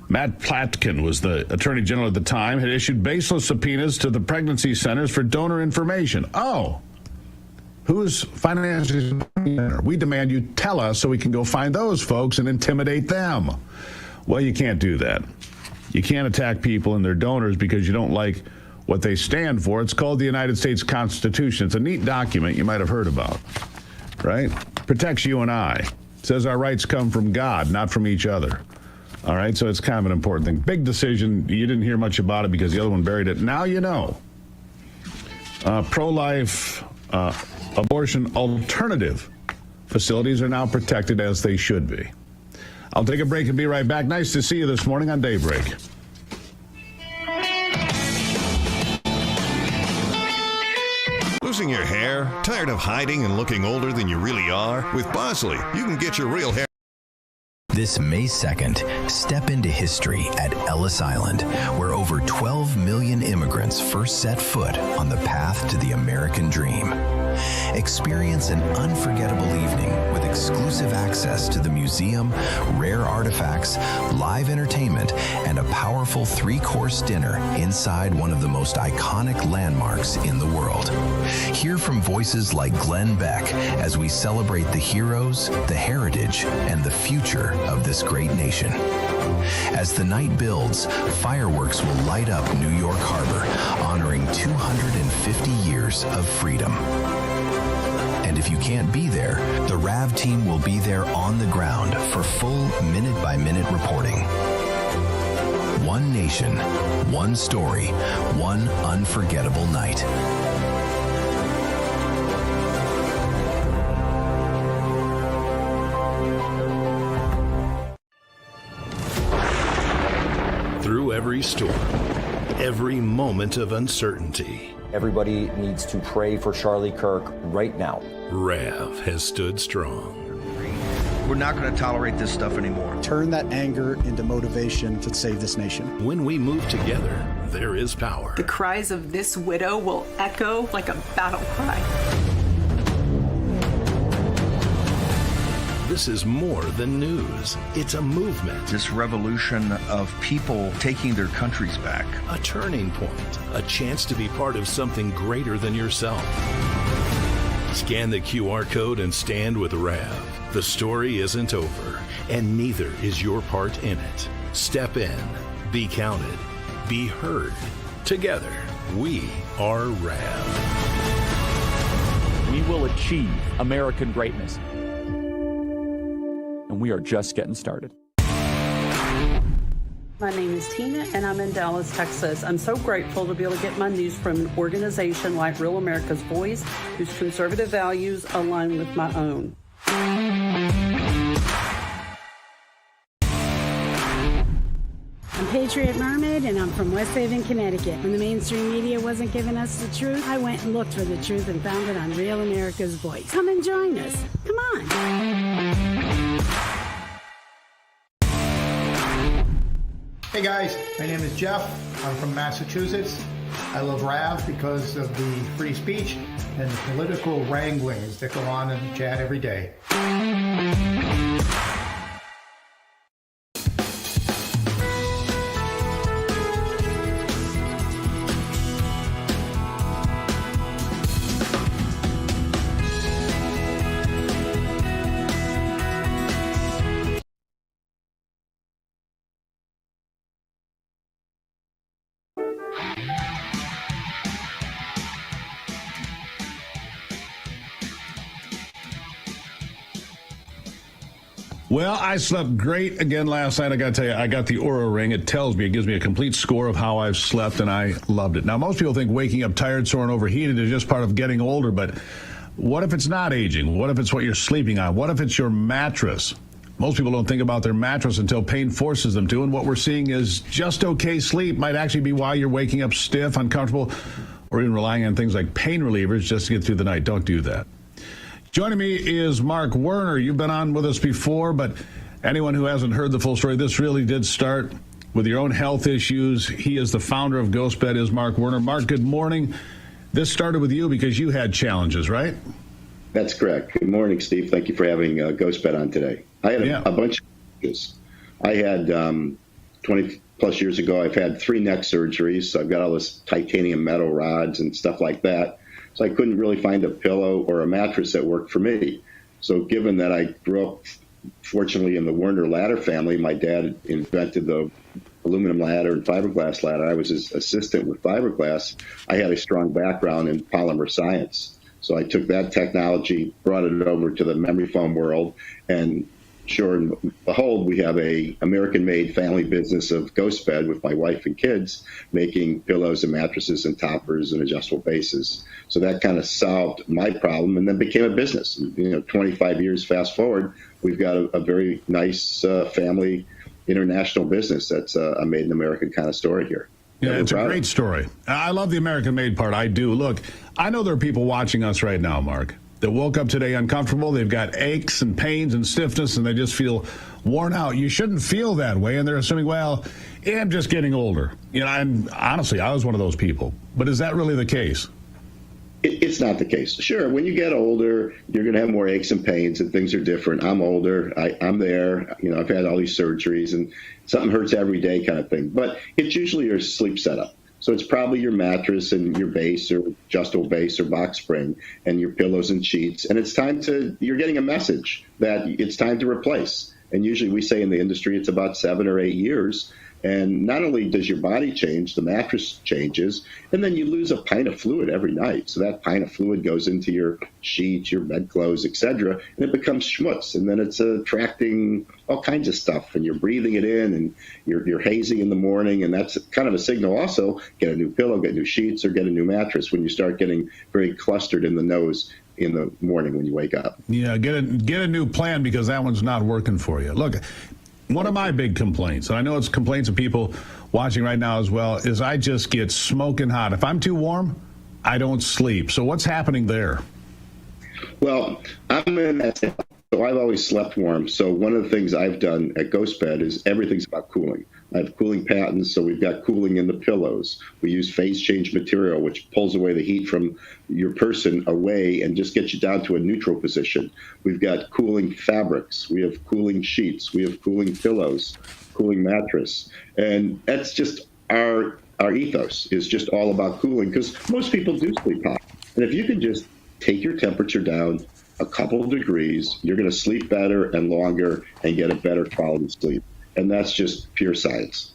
Matt Platkin was the Attorney General at the time, had issued baseless subpoenas to the pregnancy centers for donor information. Oh, who's financing? We demand you tell us so we can go find those folks and intimidate them. Well, you can't do that. You can't attack people and their donors because you don't like what they stand for. It's called the United States Constitution. It's a neat document you might have heard about, right? Protects you and I. It says our rights come from God, not from each other. All right, so it's kind of an important thing. Big decision. You didn't hear much about it because the other one buried it. Now you know. Pro-life abortion alternative facilities are now protected as they should be. I'll take a break and be right back. Nice to see you this morning on Daybreak. Losing your hair? Tired of hiding and looking older than you really are? With Bosley, you can get your real hair This May 2nd, step into history at Ellis Island, where over 12 million immigrants first set foot on the path to the American dream. Experience an unforgettable evening with exclusive access to the museum, rare artifacts, live entertainment, and a powerful 3-course dinner inside one of the most iconic landmarks in the world. Hear from voices like Glenn Beck as we celebrate the heroes, the heritage, and the future of this great nation. As the night builds, fireworks will light up New York Harbor, honoring 250 years of freedom. And if you can't be there, the RAV team will be there on the ground for full minute-by-minute reporting. One nation, one story, one unforgettable night. Through every storm, every moment of uncertainty, everybody needs to pray for Charlie Kirk right now. RAV has stood strong. We're not going to tolerate this stuff anymore. Turn that anger into motivation to save this nation. When we move together, there is power. The cries of this widow will echo like a battle cry. This is more than news. It's a movement. This revolution of people taking their countries back. A turning point. A chance to be part of something greater than yourself. Scan the QR code and stand with RAV. The story isn't over, and neither is your part in it. Step in. Be counted. Be heard. Together, we are RAV. We will achieve American greatness. And we are just getting started. My name is Tina, and I'm in Dallas, Texas. I'm so grateful to be able to get my news from an organization like Real America's Voice, whose conservative values align with my own. I'm Patriot Mermaid, and I'm from West Haven, Connecticut. When the mainstream media wasn't giving us the truth, I went and looked for the truth and found it on Real America's Voice. Come and join us. Come on. Hey guys, my name is Jeff. I'm from Massachusetts. I love RAV because of the free speech and the political wranglings that go on in the chat every day. Well, I slept great again last night. I got to tell you, I got the Oura Ring. It tells me, it gives me a complete score of how I've slept, and I loved it. Now, most people think waking up tired, sore, and overheated is just part of getting older, but what if it's not aging? What if it's what you're sleeping on? What if it's your mattress? Most people don't think about their mattress until pain forces them to, and what we're seeing is just okay sleep might actually be why you're waking up stiff, uncomfortable, or even relying on things like pain relievers just to get through the night. Don't do that. Joining me is Mark Werner. You've been on with us before, but anyone who hasn't heard the full story, this really did start with your own health issues. He is the founder of GhostBed, is Mark Werner. Mark, good morning. This started with you because you had challenges, right? That's correct. Good morning, Steve. Thank you for having GhostBed on today. I had a bunch of challenges. I had 20 plus years ago, I've had 3 neck surgeries. So I've got all this titanium metal rods and stuff like that. So I couldn't really find a pillow or a mattress that worked for me. So given that I grew up, fortunately, in the Werner ladder family, my dad invented the aluminum ladder and fiberglass ladder. I was his assistant with fiberglass. I had a strong background in polymer science. So I took that technology, brought it over to the memory foam world, and sure and behold, we have a American-made family business of GhostBed with my wife and kids, making pillows and mattresses and toppers and adjustable bases. So that kind of solved my problem and then became a business. 25 years fast forward, we've got a very nice family international business that's a made in America kind of story here. Yeah, it's a great story. I love the American-made part. I do. Look, I know there are people watching us right now, Mark, that woke up today uncomfortable. They've got aches and pains and stiffness, and they just feel worn out. You shouldn't feel that way, and they're assuming, well, yeah, I'm just getting older. You know, and honestly, I was one of those people. But is that really the case? It's not the case. Sure, when you get older, you're going to have more aches and pains, and things are different. I'm older. I'm there. You know, I've had all these surgeries, and something hurts every day kind of thing. But it's usually your sleep setup. So it's probably your mattress and your base or adjustable base or box spring and your pillows and sheets. And you're getting a message that it's time to replace. And usually we say in the industry it's about 7 or 8 years. And not only does your body change, the mattress changes, and then you lose a pint of fluid every night. So that pint of fluid goes into your sheets, your bedclothes, etc., and it becomes schmutz. And then it's attracting all kinds of stuff, and you're breathing it in, and you're hazy in the morning, and that's kind of a signal also, get a new pillow, get new sheets, or get a new mattress when you start getting very clustered in the nose in the morning when you wake up. Yeah, get a new plan because that one's not working for you. Look, one of my big complaints, and I know it's complaints of people watching right now as well, is I just get smoking hot. If I'm too warm, I don't sleep. So what's happening there? Well, I'm in that. So I've always slept warm. So one of the things I've done at GhostBed is everything's about cooling. I have cooling patents, so we've got cooling in the pillows. We use phase change material, which pulls away the heat from your person away and just gets you down to a neutral position. We've got cooling fabrics. We have cooling sheets. We have cooling pillows, cooling mattress. And that's just our ethos is just all about cooling because most people do sleep hot. And if you can just take your temperature down a couple of degrees, you're going to sleep better and longer and get a better quality sleep. And that's just pure science.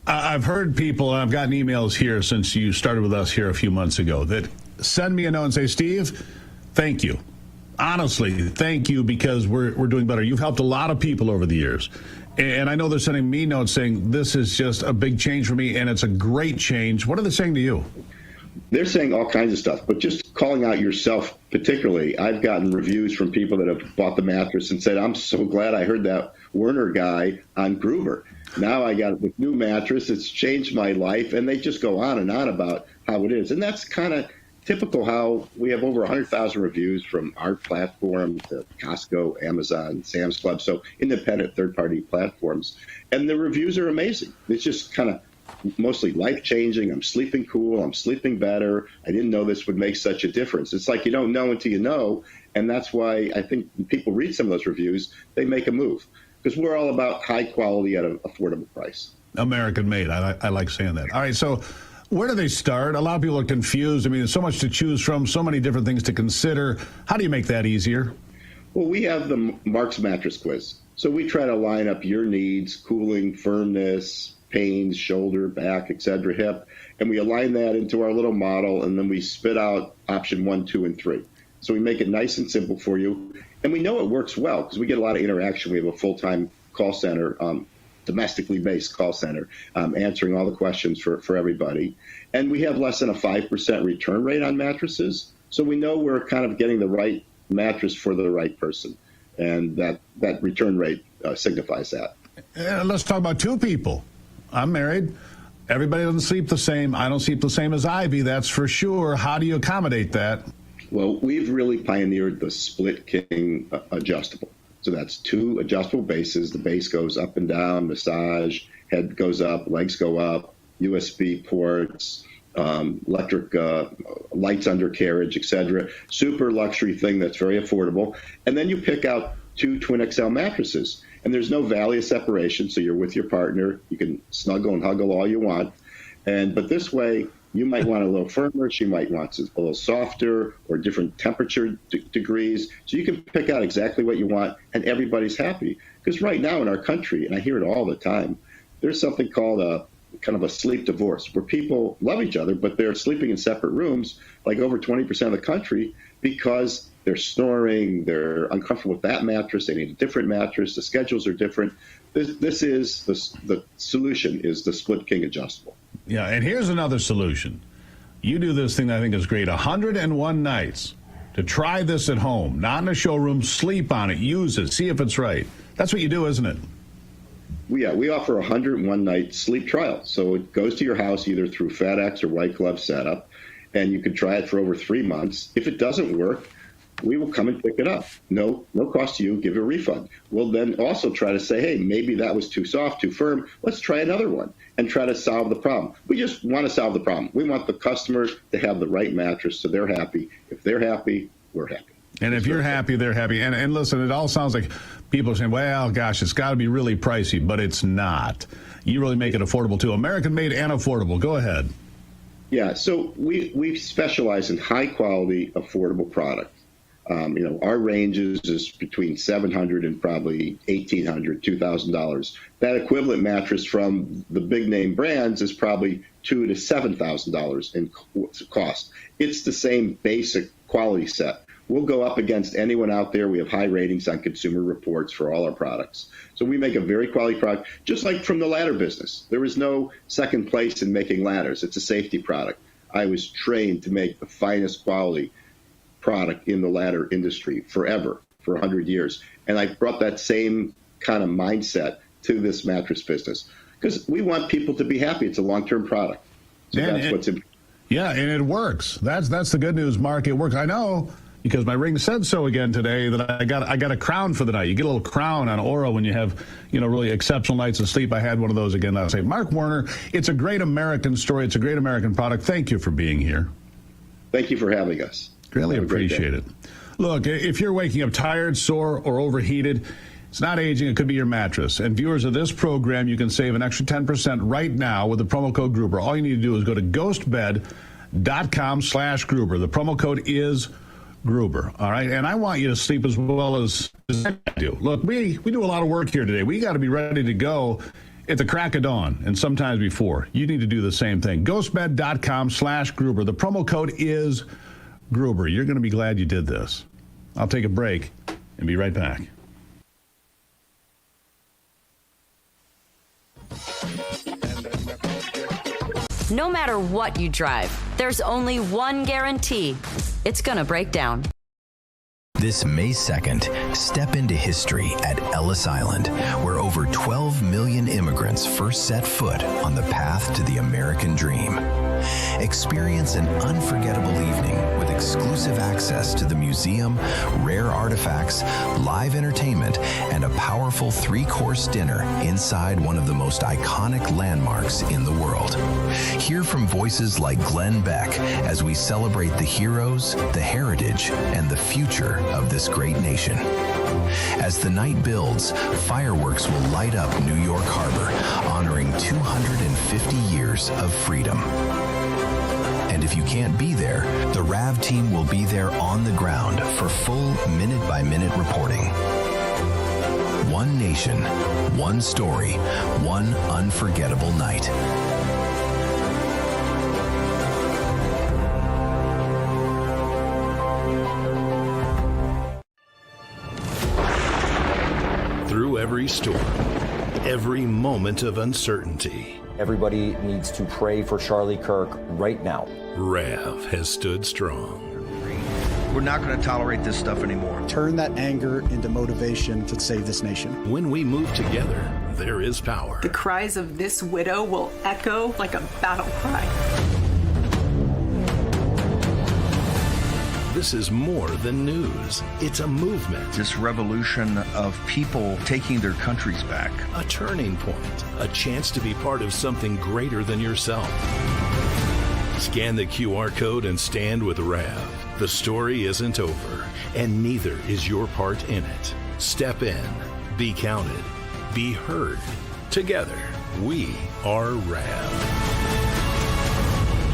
I've heard people, and I've gotten emails here since you started with us here a few months ago, that send me a note and say, Steve, thank you. Honestly, thank you because we're doing better. You've helped a lot of people over the years. And I know they're sending me notes saying this is just a big change for me and it's a great change. What are they saying to you? They're saying all kinds of stuff, but just calling out yourself particularly. I've gotten reviews from people that have bought the mattress and said, I'm so glad I heard that Werner guy on Gruber. Now I got this new mattress. It's changed my life. And they just go on and on about how it is. And that's kind of typical how we have over 100,000 reviews from our platform to Costco, Amazon, Sam's Club, so independent third-party platforms. And the reviews are amazing. It's just kind of mostly life-changing. I'm sleeping cool. I'm sleeping better. I didn't know this would make such a difference. It's like you don't know until you know, and that's why I think when people read some of those reviews, they make a move, because we're all about high quality at an affordable price. American made. I like saying that. All right, so where do they start? A lot of people are confused. I mean, there's so much to choose from, so many different things to consider. How do you make that easier? Well, we have the Mark's Mattress Quiz. So we try to line up your needs, cooling, firmness, pains, shoulder, back, etc., hip, and we align that into our little model, and then we spit out option 1, 2, and 3. So we make it nice and simple for you, and we know it works well because we get a lot of interaction. We have a full-time call center, domestically based call center, answering all the questions for everybody, and we have less than a 5% return rate on mattresses, so we know we're kind of getting the right mattress for the right person, and that return rate signifies that. Let's talk about two people. I'm married. Everybody doesn't sleep the same. I don't sleep the same as Ivey, that's for sure. How do you accommodate that? Well, we've really pioneered the split king adjustable. So that's 2 adjustable bases. The base goes up and down, massage, head goes up, legs go up, USB ports, electric lights undercarriage, etc. Super luxury thing that's very affordable. And then you pick out 2 twin XL mattresses. And there's no valley of separation, so you're with your partner. You can snuggle and huggle all you want. But this way, you might want a little firmer. She might want a little softer or different temperature degrees. So you can pick out exactly what you want, and everybody's happy. Because right now in our country, and I hear it all the time, there's something called a kind of a sleep divorce, where people love each other, but they're sleeping in separate rooms, like over 20% of the country, because they're snoring, they're uncomfortable with that mattress, they need a different mattress, the schedules are different. This is the solution is the split king adjustable. Yeah, and here's another solution. You do this thing that I think is great, 101 nights to try this at home, not in a showroom, sleep on it, use it, see if it's right. That's what you do, isn't it? Yeah, we offer a 101-night sleep trial. So it goes to your house either through FedEx or White Glove setup, and you can try it for over 3 months. If it doesn't work, we will come and pick it up. No cost to you, give a refund. We'll then also try to say, hey, maybe that was too soft, too firm. Let's try another one and try to solve the problem. We just want to solve the problem. We want the customer to have the right mattress so they're happy. If they're happy, we're happy. And if you're happy, they're happy. And listen, it all sounds like people are saying, well, gosh, it's got to be really pricey, but it's not. You really make it affordable, too. American made and affordable. Go ahead. Yeah, so we specialize in high-quality, affordable product. Our ranges is between $700 and probably $1,800, $2,000. That equivalent mattress from the big-name brands is probably $2,000 to $7,000 in cost. It's the same basic quality set. We'll go up against anyone out there. We have high ratings on Consumer Reports for all our products. So we make a very quality product, just like from the ladder business. There is no second place in making ladders. It's a safety product. I was trained to make the finest quality product in the ladder industry forever, for 100 years. And I brought that same kind of mindset to this mattress business because we want people to be happy. It's a long-term product. So that's what's important. Yeah, and it works. That's the good news, Mark. It works. I know, because my ring said so again today, that I got a crown for the night. You get a little crown on Oro when you have, really exceptional nights of sleep. I had one of those again last night. Mark Warner, it's a great American story. It's a great American product. Thank you for being here. Thank you for having us. Really appreciate it. Look, if you're waking up tired, sore, or overheated, it's not aging. It could be your mattress. And viewers of this program, you can save an extra 10% right now with the promo code Gruber. All you need to do is go to ghostbed.com/Gruber. The promo code is Gruber. All right. And I want you to sleep as well as I do. Look, we do a lot of work here today. We got to be ready to go at the crack of dawn and sometimes before. You need to do the same thing. Ghostbed.com/Gruber. The promo code is Gruber. You're going to be glad you did this. I'll take a break and be right back. No matter what you drive, there's only one guarantee. It's gonna break down. This May 2nd, step into history at Ellis Island, where over 12 million immigrants first set foot on the path to the American dream. Experience an unforgettable evening with exclusive access to the museum, rare artifacts, live entertainment, and a powerful 3-course dinner inside one of the most iconic landmarks in the world. Hear from voices like Glenn Beck as we celebrate the heroes, the heritage, and the future of this great nation. As the night builds, fireworks will light up New York Harbor, honoring 250 years of freedom. And if you can't be there, the RAV team will be there on the ground for full minute-by-minute reporting. One nation, one story, one unforgettable night. Through every storm, every moment of uncertainty, everybody needs to pray for Charlie Kirk right now. RAV has stood strong. We're not going to tolerate this stuff anymore. Turn that anger into motivation to save this nation. When we move together, there is power. The cries of this widow will echo like a battle cry. This is more than news. It's a movement. This revolution of people taking their countries back. A turning point. A chance to be part of something greater than yourself. Scan the QR code and stand with RAV. The story isn't over, and neither is your part in it. Step in. Be counted. Be heard. Together, we are RAV.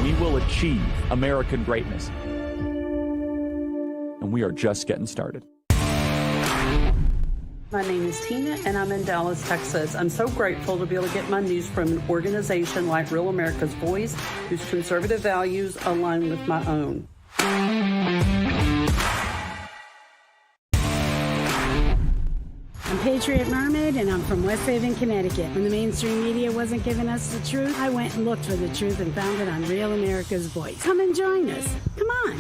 We will achieve American greatness. And we are just getting started. My name is Tina, and I'm in Dallas, Texas. I'm so grateful to be able to get my news from an organization like Real America's Voice, whose conservative values align with my own. I'm Patriot Mermaid, and I'm from West Haven, Connecticut. When the mainstream media wasn't giving us the truth, I went and looked for the truth and found it on Real America's Voice. Come and join us. Come on.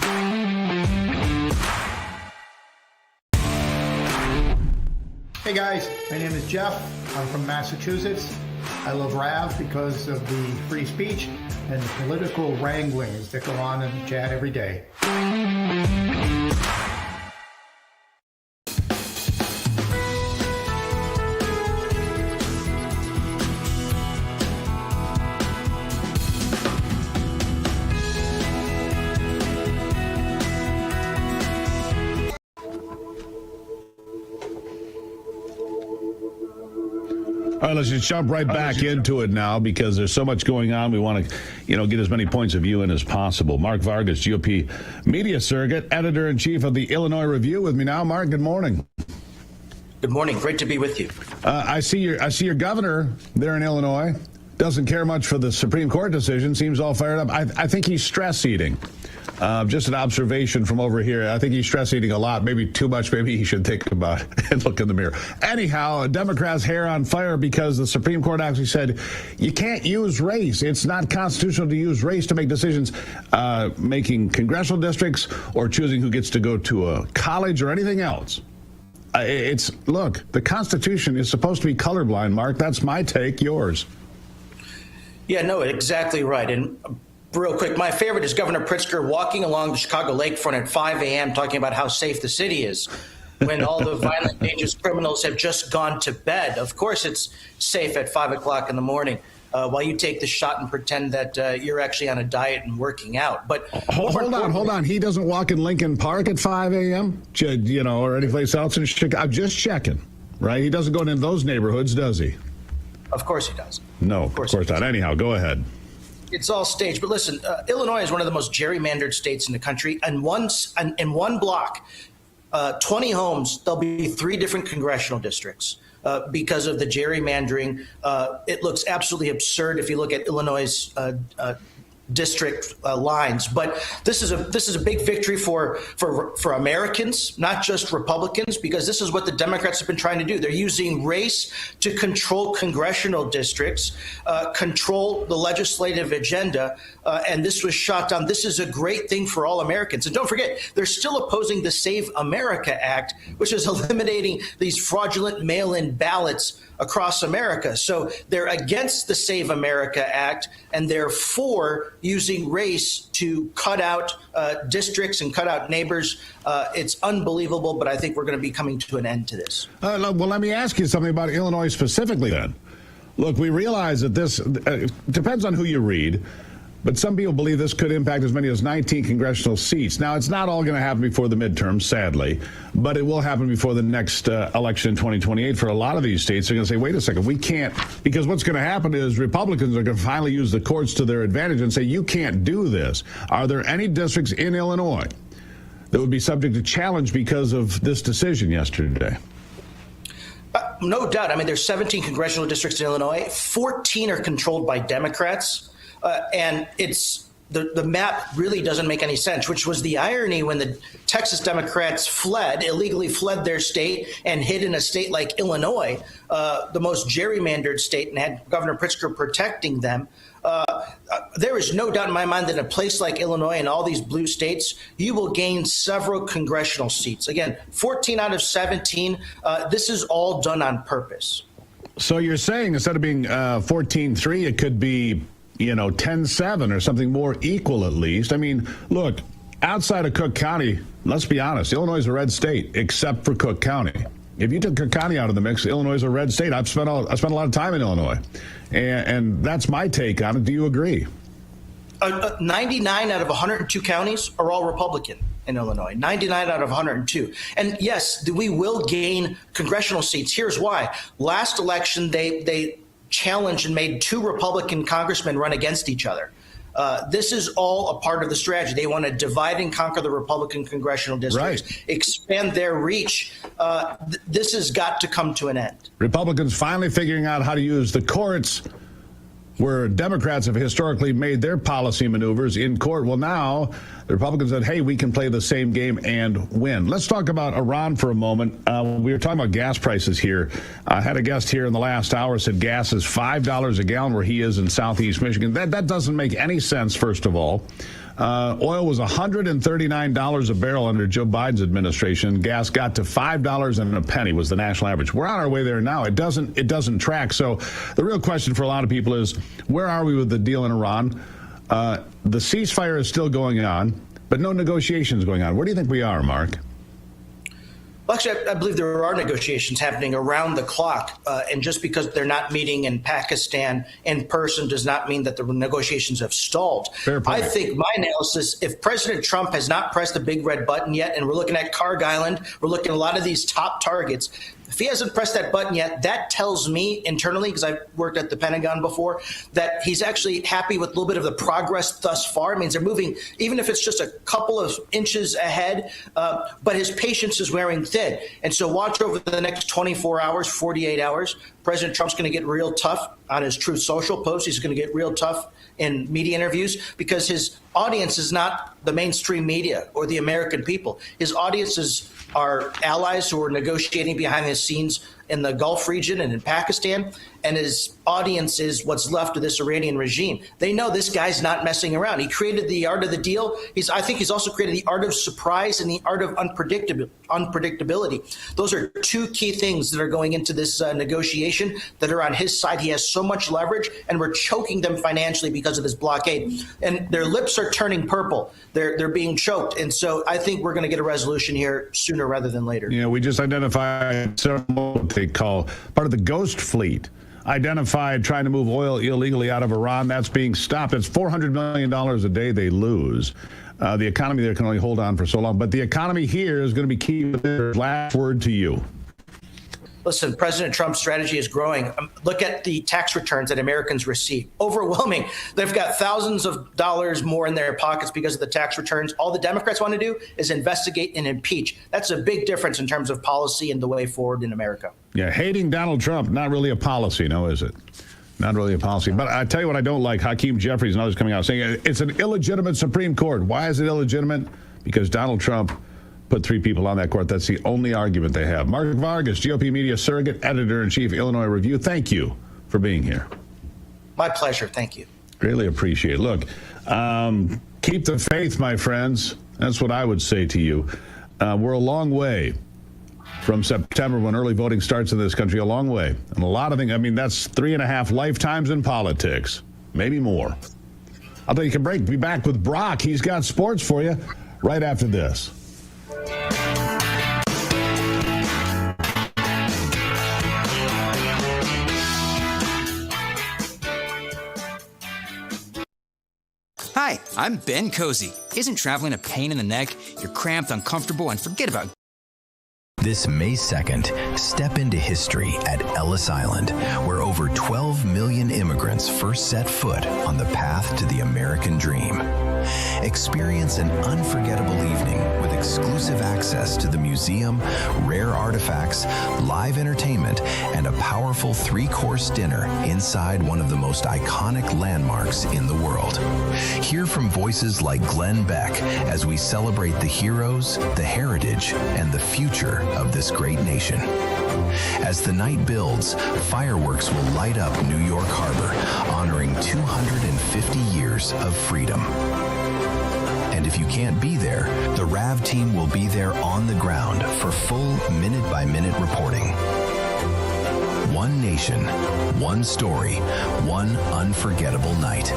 Hey guys, my name is Jeff. I'm from Massachusetts. I love RAV because of the free speech and the political wranglings that go on in the chat every day. All right, let's just jump right back into it now because there's so much going on. We want to, get as many points of view in as possible. Mark Vargas, GOP media surrogate, editor-in-chief of the Illinois Review, with me now. Mark, good morning. Good morning. Great to be with you. I see your governor there in Illinois. Doesn't care much for the Supreme Court decision. Seems all fired up. I think he's stress eating. Just an observation from over here. I think he's stress eating a lot, maybe too much. Maybe he should think about it and look in the mirror. Anyhow, Democrats' hair on fire because the Supreme Court actually said you can't use race. It's not constitutional to use race to make decisions, making congressional districts or choosing who gets to go to a college or anything else. Look, the Constitution is supposed to be colorblind, Mark. That's my take. Yours. Yeah, no, exactly right. And real quick, my favorite is Governor Pritzker walking along the Chicago lakefront at 5 a.m. talking about how safe the city is when all the violent, dangerous criminals have just gone to bed. Of course it's safe at 5 o'clock in the morning while you take the shot and pretend that you're actually on a diet and working out. But hold on. He doesn't walk in Lincoln Park at 5 a.m., or any place else in Chicago. I'm just checking, right? He doesn't go into those neighborhoods, does he? Of course he does. No, of course not. Anyhow, go ahead. It's all staged. But listen, Illinois is one of the most gerrymandered states in the country. And in one block, 20 homes, there'll be 3 different congressional districts because of the gerrymandering. It looks absolutely absurd if you look at Illinois' district lines. But this is a big victory for Americans, not just Republicans, because this is what the Democrats have been trying to do. They're using race to control congressional districts, control the legislative agenda, and this was shot down. This is a great thing for all Americans. And don't forget, they're still opposing the Save America Act, which is eliminating these fraudulent mail-in ballots across America. So they're against the Save America Act, and they're for using race to cut out districts and cut out neighbors. It's unbelievable, but I think we're going to be coming to an end to this. Well, let me ask you something about Illinois specifically then. Look, we realize that this depends on who you read, but some people believe this could impact as many as 19 congressional seats. Now, it's not all going to happen before the midterms, sadly, but it will happen before the next election in 2028. For a lot of these states, they're going to say, wait a second, we can't, because what's going to happen is Republicans are going to finally use the courts to their advantage and say, you can't do this. Are there any districts in Illinois that would be subject to challenge because of this decision yesterday? No doubt. I mean, there's 17 congressional districts in Illinois. 14 are controlled by Democrats. And it's the map really doesn't make any sense, which was the irony when the Texas Democrats illegally fled their state and hid in a state like Illinois, the most gerrymandered state, and had Governor Pritzker protecting them. There is no doubt in my mind that in a place like Illinois and all these blue states, you will gain several congressional seats. Again, 14 out of 17. This is all done on purpose. So you're saying instead of being 14-3, it could be 10-7 or something more equal at least. I mean, look, outside of Cook County, let's be honest, Illinois is a red state, except for Cook County. If you took Cook County out of the mix, Illinois is a red state. I spent a lot of time in Illinois, and that's my take on it. Do you agree? 99 out of 102 counties are all Republican in Illinois, 99 out of 102. And yes, we will gain congressional seats. Here's why. Last election, they challenged and made 2 Republican congressmen run against each other. This is all a part of the strategy. They want to divide and conquer the Republican congressional districts, expand their reach. This has got to come to an end. Republicans finally figuring out how to use the courts where Democrats have historically made their policy maneuvers in court. Well, now the Republicans said, hey, we can play the same game and win. Let's talk about Iran for a moment. We were talking about gas prices here. I had a guest here in the last hour said gas is $5 a gallon where he is in Southeast Michigan. That doesn't make any sense, first of all. Oil was $139 a barrel under Joe Biden's administration. Gas got to $5 and a penny was the national average. We're on our way there now. It doesn't track. So the real question for a lot of people is, where are we with the deal in Iran? The ceasefire is still going on, but no negotiations going on. Where do you think we are, Mark? Well, actually, I believe there are negotiations happening around the clock. And just because they're not meeting in Pakistan in person does not mean that the negotiations have stalled. I think my analysis, if President Trump has not pressed the big red button yet, and we're looking at Carg Island, we're looking at a lot of these top targets, If he hasn't pressed that button yet, that tells me internally, because I've worked at the Pentagon before, that he's actually happy with a little bit of the progress thus far. It means they're moving, even if it's just a couple of inches ahead, but his patience is wearing thin. And so watch over the next 24 hours, 48 hours. President Trump's going to get real tough on his Truth Social posts. He's going to get real tough in media interviews because his audience is not the mainstream media or the American people. His audiences are allies who are negotiating behind the scenes in the Gulf region and in Pakistan, and his audience is what's left of this Iranian regime. They know this guy's not messing around. He created the art of the deal. I think he's also created the art of surprise and the art of unpredictability. Those are two key things that are going into this negotiation that are on his side. He has so much leverage, and we're choking them financially because of this blockade. And their lips are turning purple. They're being choked. And so I think we're going to get a resolution here sooner rather than later. Yeah, we just identified several they call part of the ghost fleet. Identified trying to move oil illegally out of Iran. That's being stopped. It's $400 million a day they lose. The economy there can only hold on for so long. But the economy here is going to be key. Last word to you. Listen, President Trump's strategy is growing. Look at the tax returns that Americans receive. Overwhelming. They've got thousands of dollars more in their pockets because of the tax returns. All the Democrats want to do is investigate and impeach. That's a big difference in terms of policy and the way forward in America. Yeah, hating Donald Trump, not really a policy, no, is it? Not really a policy. But I tell you what I don't like, Hakeem Jeffries and others coming out saying it's an illegitimate Supreme Court. Why is it illegitimate? Because Donald Trump put 3 people on that court. That's the only argument they have. Mark Vargas, GOP Media Surrogate, Editor-in-Chief, Illinois Review. Thank you for being here. My pleasure. Thank you. Really appreciate it. Look, keep the faith, my friends. That's what I would say to you. We're a long way from September when early voting starts in this country, a long way. And a lot of things, I mean, that's 3.5 lifetimes in politics, maybe more. I'll take a break. Be back with Brock. He's got sports for you right after this. Hi, I'm Ben Cozy. Isn't traveling a pain in the neck? You're cramped, uncomfortable, and forget about This May 2nd, step into history at Ellis Island, where over 12 million immigrants first set foot on the path to the American dream. Experience an unforgettable evening with exclusive access to the museum, rare artifacts, live entertainment, and a powerful 3-course dinner inside one of the most iconic landmarks in the world. Hear from voices like Glenn Beck as we celebrate the heroes, the heritage, and the future of this great nation. As the night builds, fireworks will light up New York Harbor, honoring 250 years of freedom. And if you can't be there, the RAV team will be there on the ground for full minute-by-minute reporting. One nation, one story, one unforgettable night.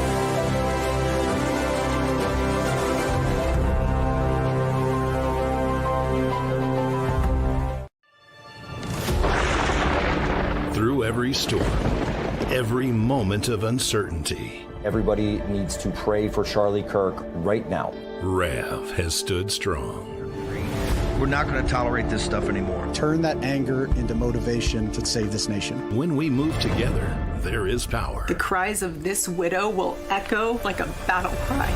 Through every storm, every moment of uncertainty, everybody needs to pray for Charlie Kirk right now. RAV has stood strong. We're not going to tolerate this stuff anymore. Turn that anger into motivation to save this nation. When we move together, there is power. The cries of this widow will echo like a battle cry.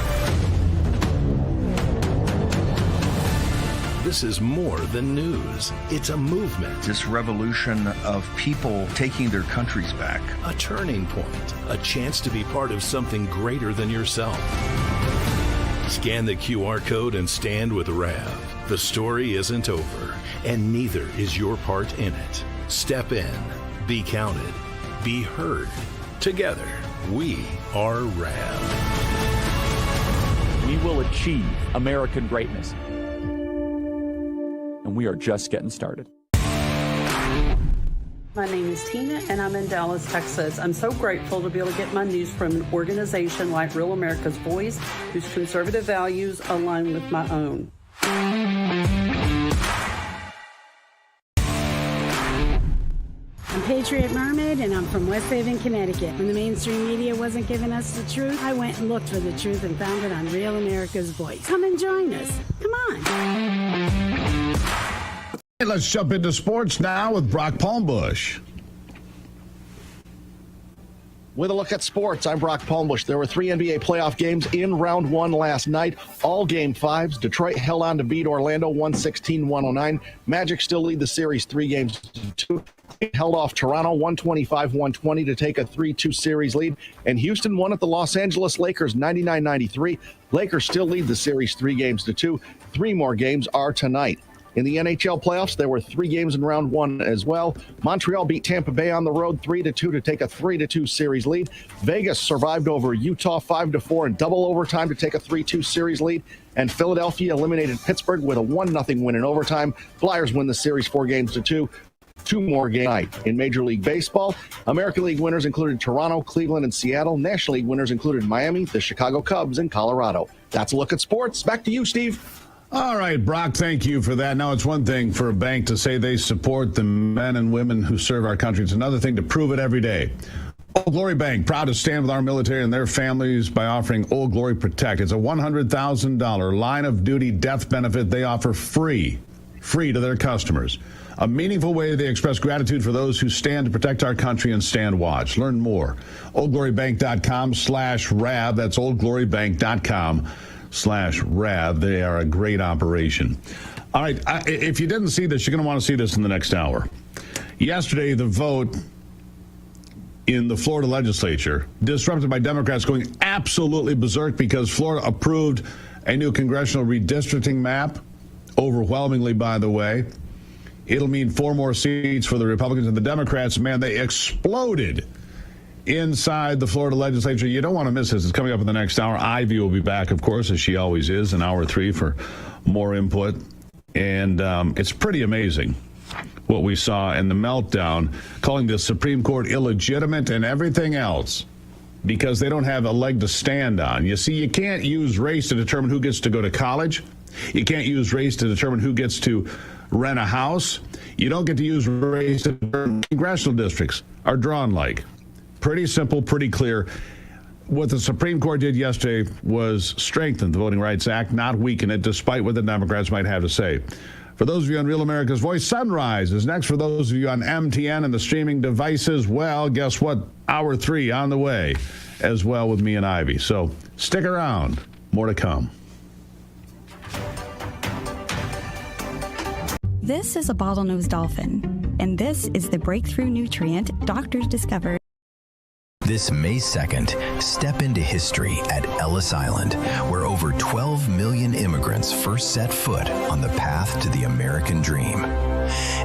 This is more than news. It's a movement. This revolution of people taking their countries back. A turning point. A chance to be part of something greater than yourself. Scan the QR code and stand with RAV. The story isn't over, and neither is your part in it. Step in, be counted, be heard. Together, we are RAV. We will achieve American greatness. And we are just getting started. My name is Tina, and I'm in Dallas, Texas. I'm so grateful to be able to get my news from an organization like Real America's Voice, whose conservative values align with my own. I'm Patriot Mermaid, and I'm from West Haven, Connecticut. When the mainstream media wasn't giving us the truth, I went and looked for the truth and found it on Real America's Voice. Come and join us. Come on. Let's jump into sports now with Brock Palmbush. With a look at sports, I'm Brock Palmbush. There were 3 NBA playoff games in round 1 last night, all game 5s. Detroit held on to beat Orlando 116-109. Magic still lead the series 3-2. Held off Toronto 125-120 to take a 3-2 series lead. And Houston won at the Los Angeles Lakers 99-93. Lakers still lead the series 3-2. 3 more games are tonight. In the NHL playoffs, there were 3 games in round 1 as well. Montreal beat Tampa Bay on the road 3-2 to take a 3-2 series lead. Vegas survived over Utah 5-4 in double overtime to take a 3-2 series lead. And Philadelphia eliminated Pittsburgh with a 1-0 win in overtime. Flyers win the series 4-2. 2 more games tonight. In Major League Baseball, American League winners included Toronto, Cleveland, and Seattle. National League winners included Miami, the Chicago Cubs, and Colorado. That's a look at sports. Back to you, Steve. All right, Brock, thank you for that. Now, it's one thing for a bank to say they support the men and women who serve our country. It's another thing to prove it every day. Old Glory Bank, proud to stand with our military and their families by offering Old Glory Protect. It's a $100,000 line-of-duty death benefit they offer free to their customers. A meaningful way they express gratitude for those who stand to protect our country and stand watch. Learn more. OldGloryBank.com/RAB. That's OldGloryBank.com/RAB. They are a great operation. All right, if you didn't see this, you're going to want to see this in the next hour. Yesterday, the vote in the Florida legislature, disrupted by Democrats going absolutely berserk because Florida approved a new congressional redistricting map, overwhelmingly, by the way. It'll mean 4 more seats for the Republicans and the Democrats. Man, they exploded inside the Florida legislature. You don't want to miss this. It's coming up in the next hour. Ivey will be back, of course, as she always is, in hour 3 for more input. And it's pretty amazing what we saw in the meltdown, calling the Supreme Court illegitimate and everything else because they don't have a leg to stand on. You see, you can't use race to determine who gets to go to college. You can't use race to determine who gets to rent a house. You don't get to use race to determine congressional districts are drawn like. Pretty simple, pretty clear. What the Supreme Court did yesterday was strengthen the Voting Rights Act, not weaken it, despite what the Democrats might have to say. For those of you on Real America's Voice, Sunrise is next. For those of you on MTN and the streaming devices, well, guess what? Hour 3 on the way as well with me and Ivey. So stick around. More to come. This is a bottlenose dolphin, and this is the breakthrough nutrient doctors discovered. This May 2nd, step into history at Ellis Island, where over 12 million immigrants first set foot on the path to the American dream.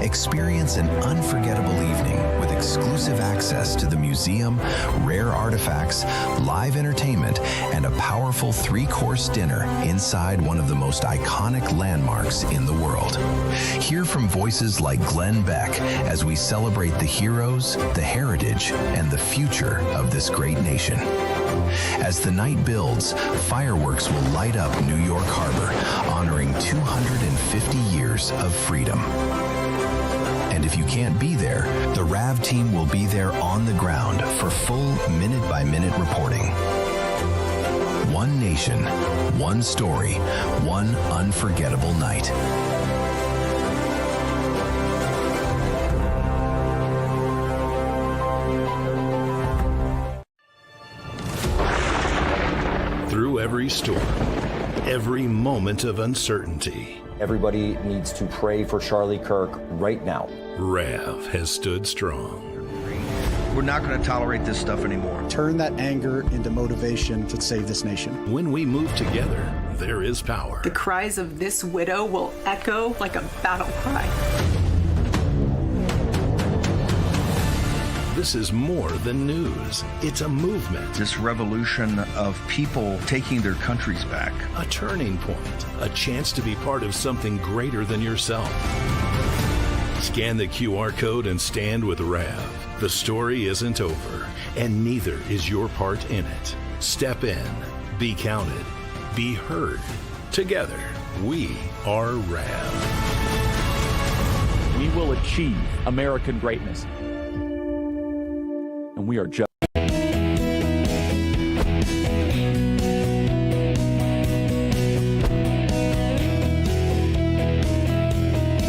Experience an unforgettable evening with exclusive access to the museum, rare artifacts, live entertainment, and a powerful 3-course dinner inside one of the most iconic landmarks in the world. Hear from voices like Glenn Beck as we celebrate the heroes, the heritage, and the future of this great nation. As the night builds, fireworks will light up New York Harbor, honoring 250 years of freedom. And if you can't be there, the RAV team will be there on the ground for full minute-by-minute reporting. One nation, one story, one unforgettable night. Through every storm, every moment of uncertainty, everybody needs to pray for Charlie Kirk right now. RAV has stood strong. We're not going to tolerate this stuff anymore. Turn that anger into motivation to save this nation. When we move together, there is power. The cries of this widow will echo like a battle cry. This is more than news. It's a movement. This revolution of people taking their countries back. A turning point. A chance to be part of something greater than yourself. Scan the QR code and stand with RAV. The story isn't over, and neither is your part in it. Step in. Be counted. Be heard. Together, we are RAV. We will achieve American greatness. And we are just.